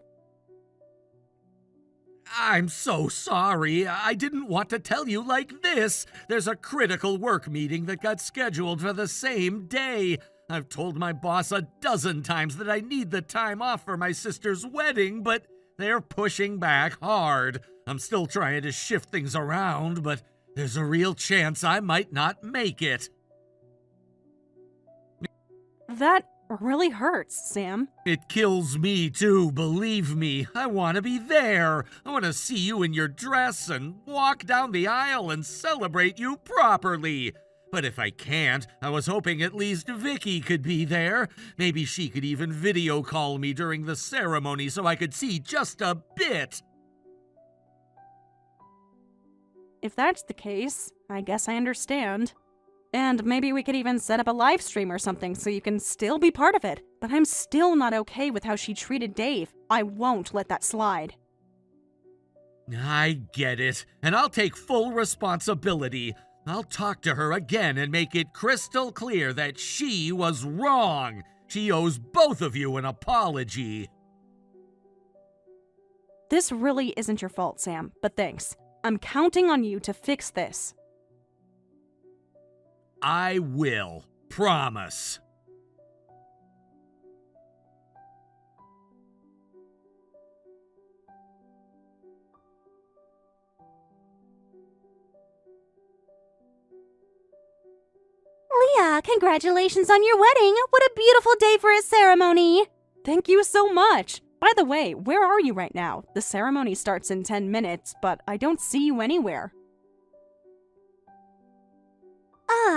I'm so sorry. I didn't want to tell you like this. There's a critical work meeting that got scheduled for the same day. I've told my boss a dozen times that I need the time off for my sister's wedding, but they're pushing back hard. I'm still trying to shift things around, but there's a real chance I might not make it.
That really hurts, Sam.
It kills me too, believe me. I want to be there. I want to see you in your dress and walk down the aisle and celebrate you properly. But if I can't, I was hoping at least Vicky could be there. Maybe she could even video call me during the ceremony so I could see just a bit.
If that's the case, I guess I understand. And maybe we could even set up a live stream or something so you can still be part of it. But I'm still not okay with how she treated Dave. I won't let that slide.
I get it, and I'll take full responsibility. I'll talk to her again and make it crystal clear that she was wrong. She owes both of you an apology.
This really isn't your fault, Sam, but thanks. I'm counting on you to fix this.
I will. Promise.
Leah, congratulations on your wedding! What a beautiful day for a ceremony!
Thank you so much! By the way, where are you right now? The ceremony starts in 10 minutes, but I don't see you anywhere.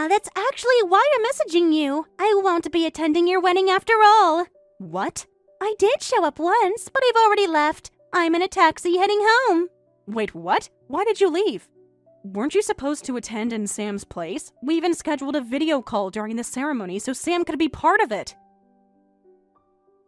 That's actually why I'm messaging you. I won't be attending your wedding after all.
What?
I did show up once, but I've already left. I'm in a taxi heading home.
Wait, what? Why did you leave? Weren't you supposed to attend in Sam's place? We even scheduled a video call during the ceremony so Sam could be part of it.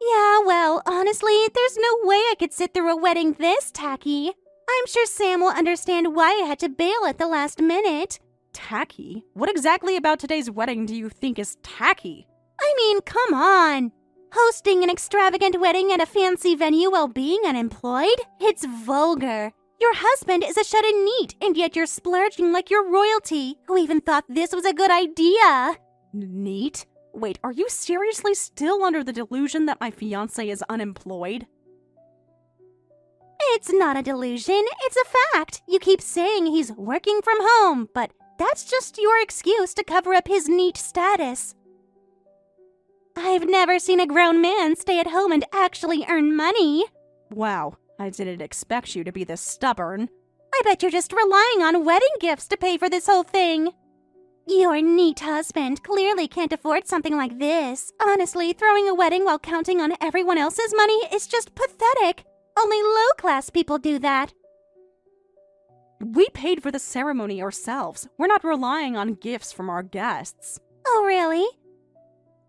Yeah, well, honestly, there's no way I could sit through a wedding this tacky. I'm sure Sam will understand why I had to bail at the last minute.
Tacky? What exactly about today's wedding do you think is tacky?
I mean, come on. Hosting an extravagant wedding at a fancy venue while being unemployed? It's vulgar. Your husband is a shut-in neat, and yet you're splurging like you're royalty. Who even thought this was a good idea?
Neat? Wait, are you seriously still under the delusion that my fiancé is unemployed?
It's not a delusion, it's a fact. You keep saying he's working from home, but that's just your excuse to cover up his neat status. I've never seen a grown man stay at home and actually earn money.
Wow, I didn't expect you to be this stubborn.
I bet you're just relying on wedding gifts to pay for this whole thing. Your neat husband clearly can't afford something like this. Honestly, throwing a wedding while counting on everyone else's money is just pathetic. Only low-class people do that.
We paid for the ceremony ourselves. We're not relying on gifts from our guests.
Oh, really?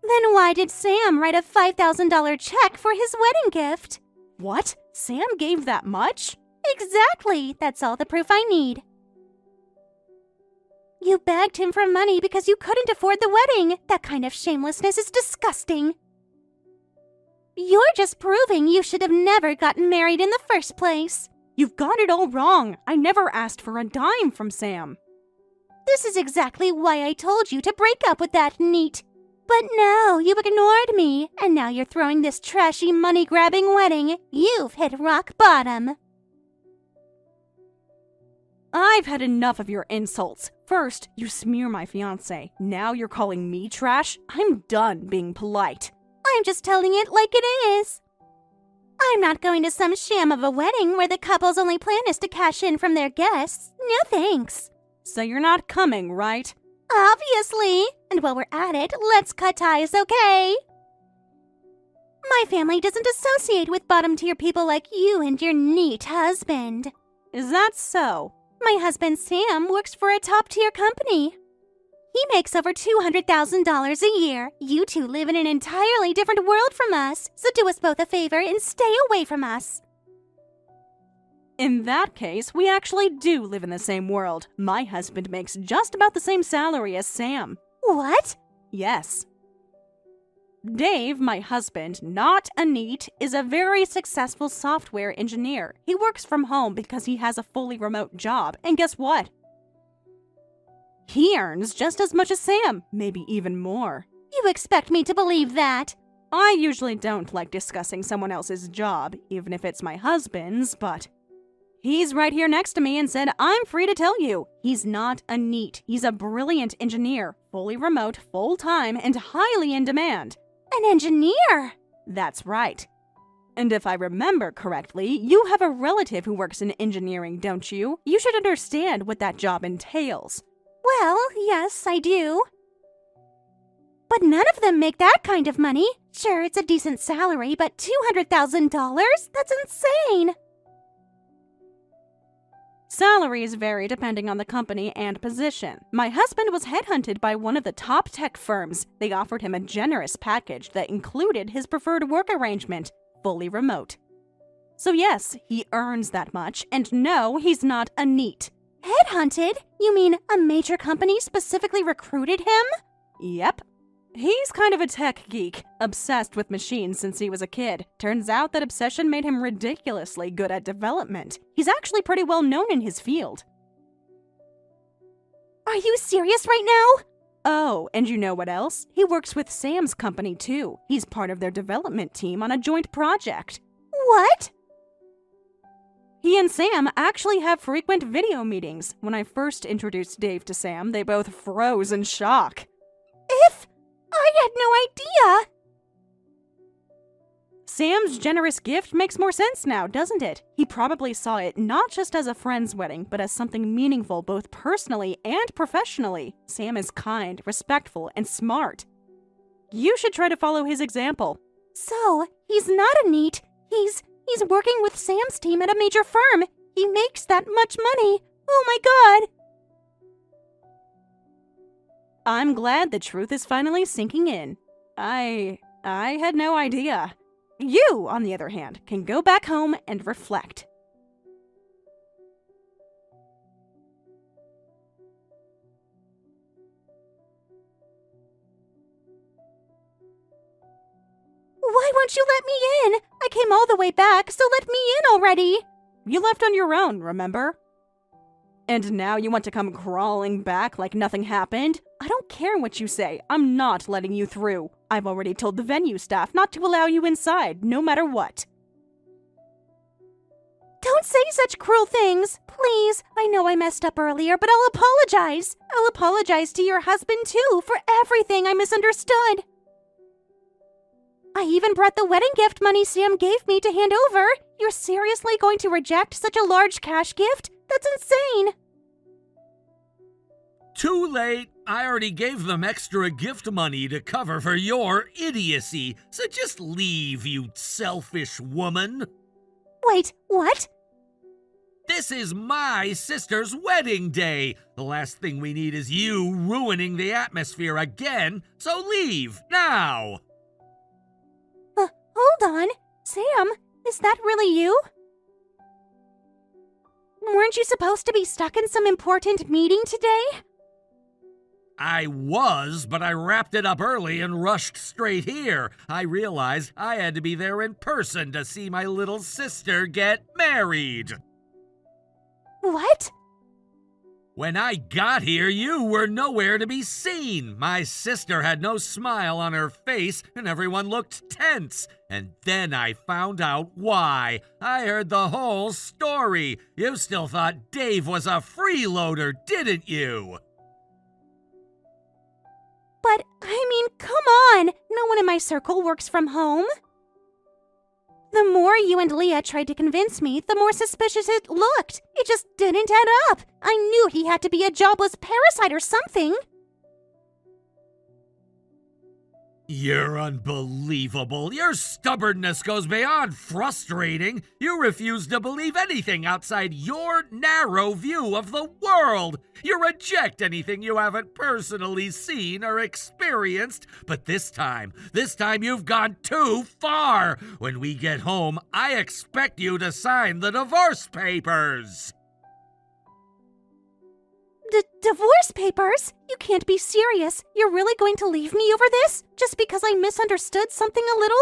Then why did Sam write a $5,000 check for his wedding gift?
What? Sam gave that much?
Exactly! That's all the proof I need. You begged him for money because you couldn't afford the wedding. That kind of shamelessness is disgusting. You're just proving you should have never gotten married in the first place.
You've got it all wrong. I never asked for a dime from Sam.
This is exactly why I told you to break up with that neat. But no, you ignored me, and now you're throwing this trashy money-grabbing wedding. You've hit rock bottom.
I've had enough of your insults. First, you smear my fiancé. Now you're calling me trash? I'm done being polite.
I'm just telling it like it is. I'm not going to some sham of a wedding where the couple's only plan is to cash in from their guests. No thanks.
So you're not coming, right?
Obviously. And while we're at it, let's cut ties, okay? My family doesn't associate with bottom-tier people like you and your neat husband.
Is that so?
My husband Sam works for a top-tier company. He makes over $200,000 a year. You two live in an entirely different world from us, so do us both a favor and stay away from us.
In that case, we actually do live in the same world. My husband makes just about the same salary as Sam.
What?
Yes. Dave, my husband, not a NEET, is a very successful software engineer. He works from home because he has a fully remote job, and guess what? He earns just as much as Sam, maybe even more.
You expect me to believe that?
I usually don't like discussing someone else's job, even if it's my husband's, but he's right here next to me and said I'm free to tell you. He's not a NEET. He's a brilliant engineer, fully remote, full-time, and highly in demand.
An engineer?
That's right. And if I remember correctly, you have a relative who works in engineering, don't you? You should understand what that job entails.
Well, yes, I do. But none of them make that kind of money. Sure, it's a decent salary, but $200,000? That's insane!
Salaries vary depending on the company and position. My husband was headhunted by one of the top tech firms. They offered him a generous package that included his preferred work arrangement, fully remote. So yes, he earns that much, and no, he's not a NEET.
Headhunted? You mean a major company specifically recruited him?
Yep. He's kind of a tech geek, obsessed with machines since he was a kid. Turns out that obsession made him ridiculously good at development. He's actually pretty well known in his field.
Are you serious right now?
Oh, and you know what else? He works with Sam's company too. He's part of their development team on a joint project.
What?
He and Sam actually have frequent video meetings. When I first introduced Dave to Sam, they both froze in shock.
I had no idea!
Sam's generous gift makes more sense now, doesn't it? He probably saw it not just as a friend's wedding, but as something meaningful both personally and professionally. Sam is kind, respectful, and smart. You should try to follow his example.
So, he's not a NEET. He's working with Sam's team at a major firm. He makes that much money. Oh my god!
I'm glad the truth is finally sinking in. I had no idea. You, on the other hand, can go back home and reflect.
Why won't you let me in? I came all the way back, so let me in already.
You left on your own, remember? And now you want to come crawling back like nothing happened? I don't care what you say. I'm not letting you through. I've already told the venue staff not to allow you inside, no matter what.
Don't say such cruel things. Please, I know I messed up earlier, but I'll apologize. I'll apologize to your husband, too, for everything I misunderstood. I even brought the wedding gift money Sam gave me to hand over. You're seriously going to reject such a large cash gift? That's insane.
Too late. I already gave them extra gift money to cover for your idiocy, so just leave, you selfish woman.
Wait, what?
This is my sister's wedding day. The last thing we need is you ruining the atmosphere again, so leave now.
Hold on. Sam, Is that really you? Weren't you supposed to be stuck in some important meeting today?
I was, but I wrapped it up early and rushed straight here. I realized I had to be there in person to see my little sister get married.
What?
When I got here, you were nowhere to be seen. My sister had no smile on her face, and everyone looked tense. And then I found out why. I heard the whole story. You still thought Dave was a freeloader, didn't you?
But, come on! No one in my circle works from home. The more you and Leah tried to convince me, the more suspicious it looked. It just didn't add up. I knew he had to be a jobless parasite or something.
You're unbelievable. Your stubbornness goes beyond frustrating. You refuse to believe anything outside your narrow view of the world. You reject anything you haven't personally seen or experienced. But this time you've gone too far. When we get home, I expect you to sign the divorce papers.
Divorce papers? You can't be serious. You're really going to leave me over this? Just because I misunderstood something a little?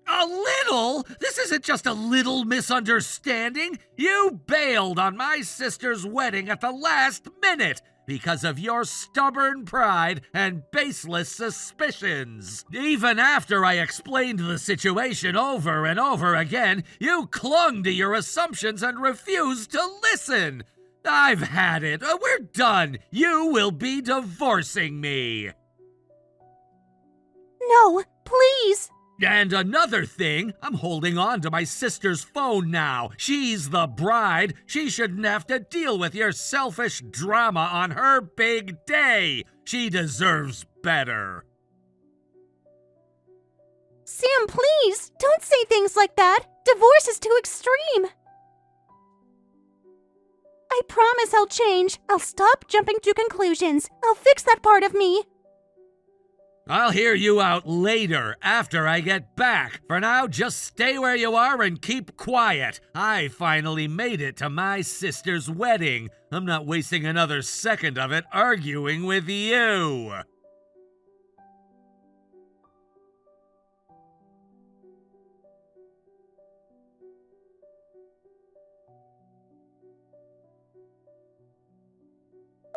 A little? This isn't just a little misunderstanding. You bailed on my sister's wedding at the last minute because of your stubborn pride and baseless suspicions. Even after I explained the situation over and over again, you clung to your assumptions and refused to listen. I've had it. We're done. You will be divorcing me.
No, please.
And another thing, I'm holding on to my sister's phone now. She's the bride. She shouldn't have to deal with your selfish drama on her big day. She deserves better.
Sam, please, don't say things like that. Divorce is too extreme. I promise I'll change. I'll stop jumping to conclusions. I'll fix that part of me.
I'll hear you out later, after I get back. For now, just stay where you are and keep quiet. I finally made it to my sister's wedding. I'm not wasting another second of it arguing with you.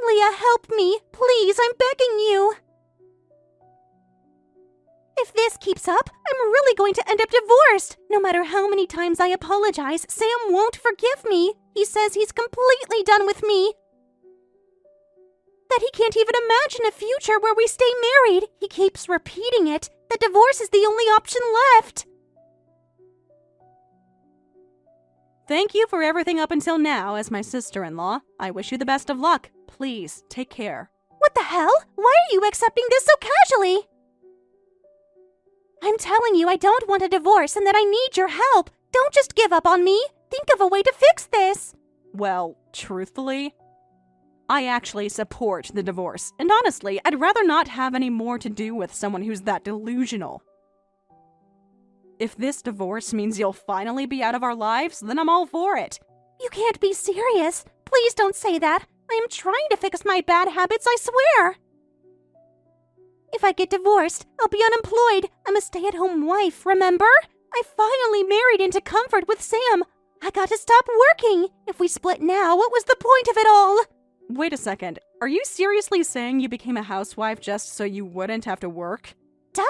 Leah, help me. Please, I'm begging you. If this keeps up, I'm really going to end up divorced. No matter how many times I apologize, Sam won't forgive me. He says he's completely done with me. That he can't even imagine a future where we stay married. He keeps repeating it. That divorce is the only option left.
Thank you for everything up until now as my sister-in-law. I wish you the best of luck. Please, take care.
What the hell? Why are you accepting this so casually? I'm telling you I don't want a divorce and that I need your help. Don't just give up on me. Think of a way to fix this.
Well, truthfully, I actually support the divorce. And honestly, I'd rather not have any more to do with someone who's that delusional. If this divorce means you'll finally be out of our lives, then I'm all for it.
You can't be serious. Please don't say that. I am trying to fix my bad habits, I swear. If I get divorced, I'll be unemployed. I'm a stay-at-home wife, remember? I finally married into comfort with Sam. I got to stop working. If we split now, what was the point of it all?
Wait a second. Are you seriously saying you became a housewife just so you wouldn't have to work?
Duh!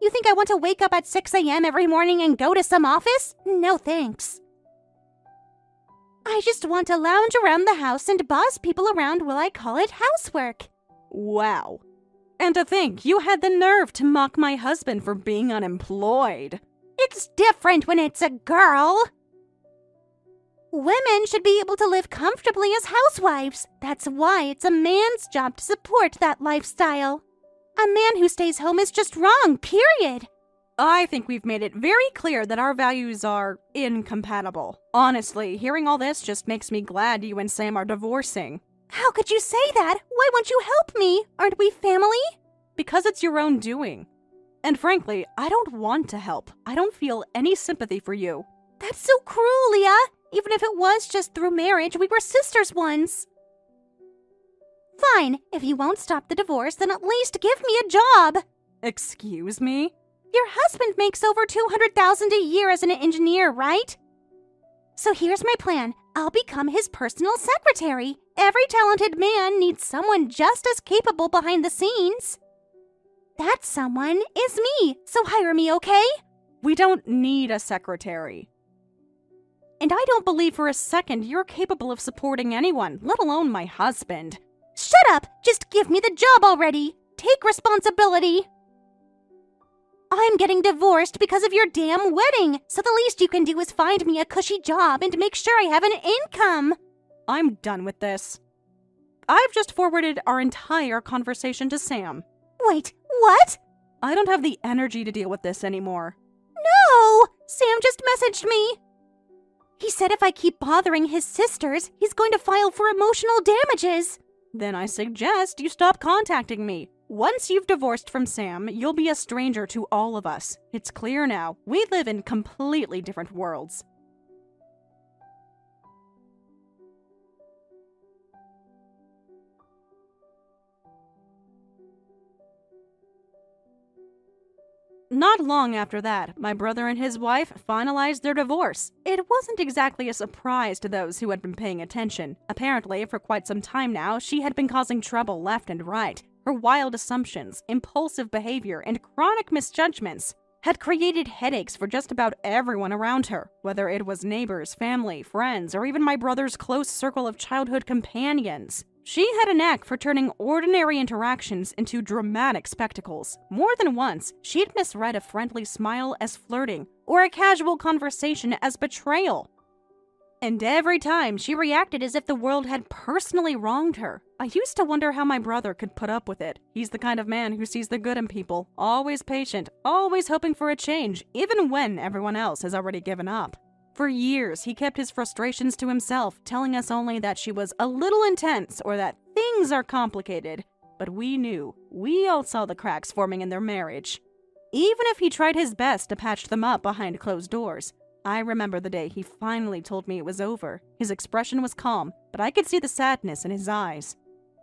You think I want to wake up at 6 a.m. every morning and go to some office? No thanks. I just want to lounge around the house and boss people around while I call it housework.
Wow. And to think you had the nerve to mock my husband for being unemployed.
It's different when it's a girl. Women should be able to live comfortably as housewives. That's why it's a man's job to support that lifestyle. A man who stays home is just wrong, period.
I think we've made it very clear that our values are incompatible. Honestly, hearing all this just makes me glad you and Sam are divorcing.
How could you say that? Why won't you help me? Aren't we family?
Because it's your own doing. And frankly, I don't want to help. I don't feel any sympathy for you.
That's so cruel, Leah. Even if it was just through marriage, we were sisters once. Fine, if you won't stop the divorce, then at least give me a job.
Excuse me?
Your husband makes over $200,000 a year as an engineer, right? So here's my plan. I'll become his personal secretary. Every talented man needs someone just as capable behind the scenes. That someone is me, so hire me, okay?
We don't need a secretary. And I don't believe for a second you're capable of supporting anyone, let alone my husband.
Shut up! Just give me the job already! Take responsibility! I'm getting divorced because of your damn wedding, so the least you can do is find me a cushy job and make sure I have an income!
I'm done with this. I've just forwarded our entire conversation to Sam.
Wait, what?
I don't have the energy to deal with this anymore.
No! Sam just messaged me! He said if I keep bothering his sisters, he's going to file for emotional damages.
Then I suggest you stop contacting me. Once you've divorced from Sam, you'll be a stranger to all of us. It's clear now. We live in completely different worlds. Not long after that, my brother and his wife finalized their divorce. It wasn't exactly a surprise to those who had been paying attention. Apparently, for quite some time now, she had been causing trouble left and right. Her wild assumptions, impulsive behavior, and chronic misjudgments had created headaches for just about everyone around her, whether it was neighbors, family, friends, or even my brother's close circle of childhood companions. She had a knack for turning ordinary interactions into dramatic spectacles. More than once, she'd misread a friendly smile as flirting, or a casual conversation as betrayal. And every time, she reacted as if the world had personally wronged her. I used to wonder how my brother could put up with it. He's the kind of man who sees the good in people, always patient, always hoping for a change, even when everyone else has already given up. For years, he kept his frustrations to himself, telling us only that she was a little intense or that things are complicated. But we knew. We all saw the cracks forming in their marriage. Even if he tried his best to patch them up behind closed doors. I remember the day he finally told me it was over. His expression was calm, but I could see the sadness in his eyes.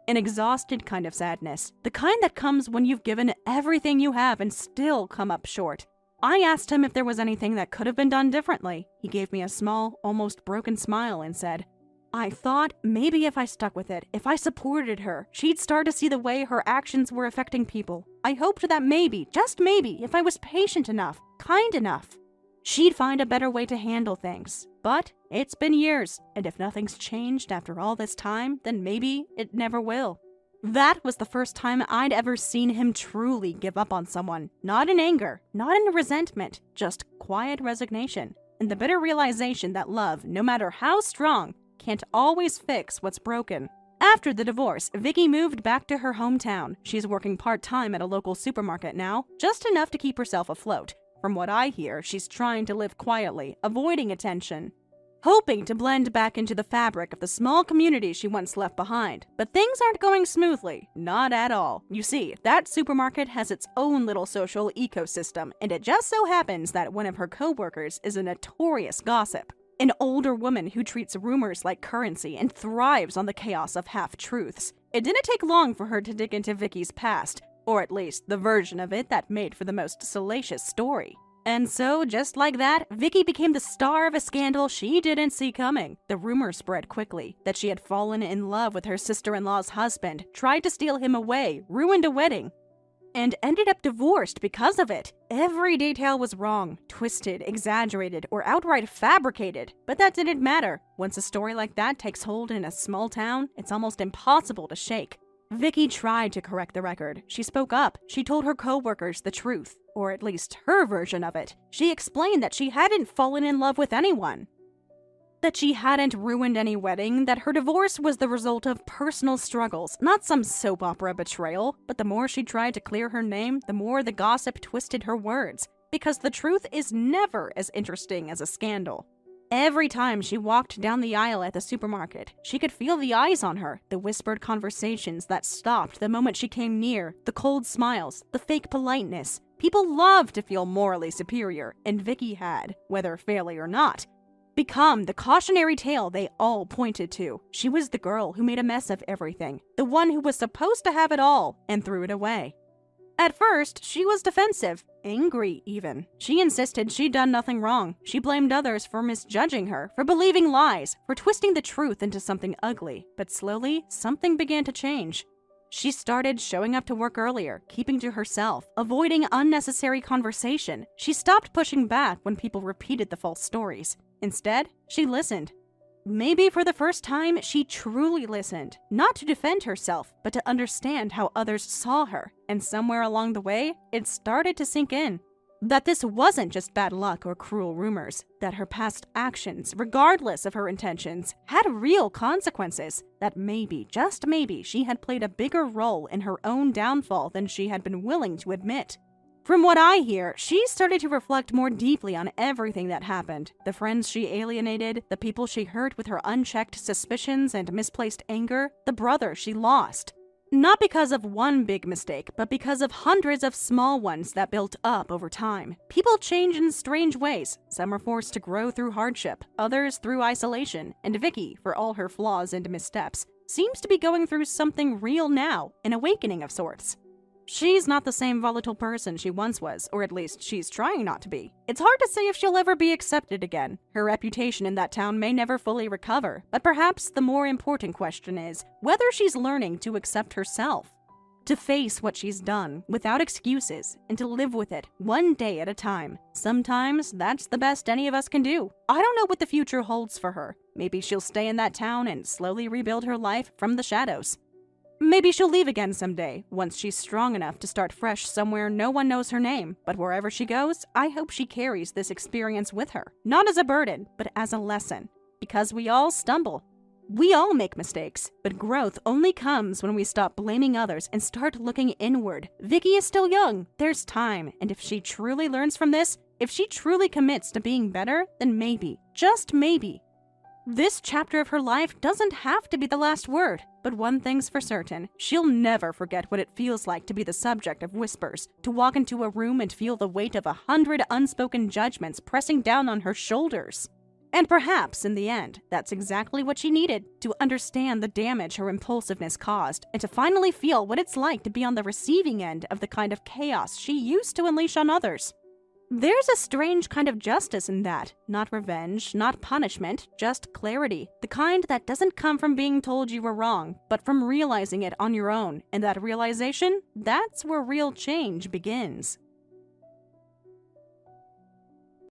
An exhausted kind of sadness. The kind that comes when you've given everything you have and still come up short. I asked him if there was anything that could have been done differently. He gave me a small, almost broken smile and said, I thought maybe if I stuck with it, if I supported her, she'd start to see the way her actions were affecting people. I hoped that maybe, just maybe, if I was patient enough, kind enough, she'd find a better way to handle things. But it's been years, and if nothing's changed after all this time, then maybe it never will. That was the first time I'd ever seen him truly give up on someone. Not in anger, not in resentment, just quiet resignation, and the bitter realization that love, no matter how strong, can't always fix what's broken. After the divorce, Vicky moved back to her hometown. She's working part-time at a local supermarket now, just enough to keep herself afloat. From what I hear, she's trying to live quietly, avoiding attention, hoping to blend back into the fabric of the small community she once left behind. But things aren't going smoothly. Not at all. You see, that supermarket has its own little social ecosystem, and it just so happens that one of her co-workers is a notorious gossip. An older woman who treats rumors like currency and thrives on the chaos of half-truths. It didn't take long for her to dig into Vicky's past, or at least the version of it that made for the most salacious story. And so, just like that, Vicky became the star of a scandal she didn't see coming. The rumor spread quickly that she had fallen in love with her sister-in-law's husband, tried to steal him away, ruined a wedding, and ended up divorced because of it. Every detail was wrong, twisted, exaggerated, or outright fabricated. But that didn't matter. Once a story like that takes hold in a small town, it's almost impossible to shake. Vicky tried to correct the record. She spoke up. She told her co-workers the truth, or at least her version of it. She explained that she hadn't fallen in love with anyone, that she hadn't ruined any wedding, that her divorce was the result of personal struggles, not some soap opera betrayal. But the more she tried to clear her name, the more the gossip twisted her words, because the truth is never as interesting as a scandal. Every time she walked down the aisle at the supermarket, she could feel the eyes on her, the whispered conversations that stopped the moment she came near, the cold smiles, the fake politeness. People love to feel morally superior, and Vicky had, whether fairly or not, become the cautionary tale they all pointed to. She was the girl who made a mess of everything, the one who was supposed to have it all and threw it away. At first, she was defensive, angry even. She insisted she'd done nothing wrong. She blamed others for misjudging her, for believing lies, for twisting the truth into something ugly. But slowly, something began to change. She started showing up to work earlier, keeping to herself, avoiding unnecessary conversation. She stopped pushing back when people repeated the false stories. Instead, she listened. Maybe for the first time, she truly listened, not to defend herself, but to understand how others saw her. And somewhere along the way, it started to sink in that this wasn't just bad luck or cruel rumors, that her past actions, regardless of her intentions, had real consequences, that maybe, just maybe, she had played a bigger role in her own downfall than she had been willing to admit. From what I hear, she started to reflect more deeply on everything that happened. The friends she alienated, the people she hurt with her unchecked suspicions and misplaced anger, the brother she lost. Not because of one big mistake, but because of hundreds of small ones that built up over time. People change in strange ways. Some are forced to grow through hardship, others through isolation, and Vicky, for all her flaws and missteps, seems to be going through something real now, an awakening of sorts. She's not the same volatile person she once was, or at least she's trying not to be. It's hard to say if she'll ever be accepted again. Her reputation in that town may never fully recover, but perhaps the more important question is whether she's learning to accept herself, to face what she's done without excuses, and to live with it one day at a time. Sometimes that's the best any of us can do. I don't know what the future holds for her. Maybe she'll stay in that town and slowly rebuild her life from the shadows. Maybe she'll leave again someday, once she's strong enough to start fresh somewhere no one knows her name. But wherever she goes, I hope she carries this experience with her. Not as a burden, but as a lesson. Because we all stumble. We all make mistakes, but growth only comes when we stop blaming others and start looking inward. Vicky is still young. There's time, and if she truly learns from this, if she truly commits to being better, then maybe, just maybe, this chapter of her life doesn't have to be the last word, but one thing's for certain, she'll never forget what it feels like to be the subject of whispers, to walk into a room and feel the weight of 100 unspoken judgments pressing down on her shoulders. And perhaps, in the end, that's exactly what she needed, to understand the damage her impulsiveness caused, and to finally feel what it's like to be on the receiving end of the kind of chaos she used to unleash on others. There's a strange kind of justice in that. Not revenge, not punishment, just clarity. The kind that doesn't come from being told you were wrong, but from realizing it on your own. And that realization, that's where real change begins.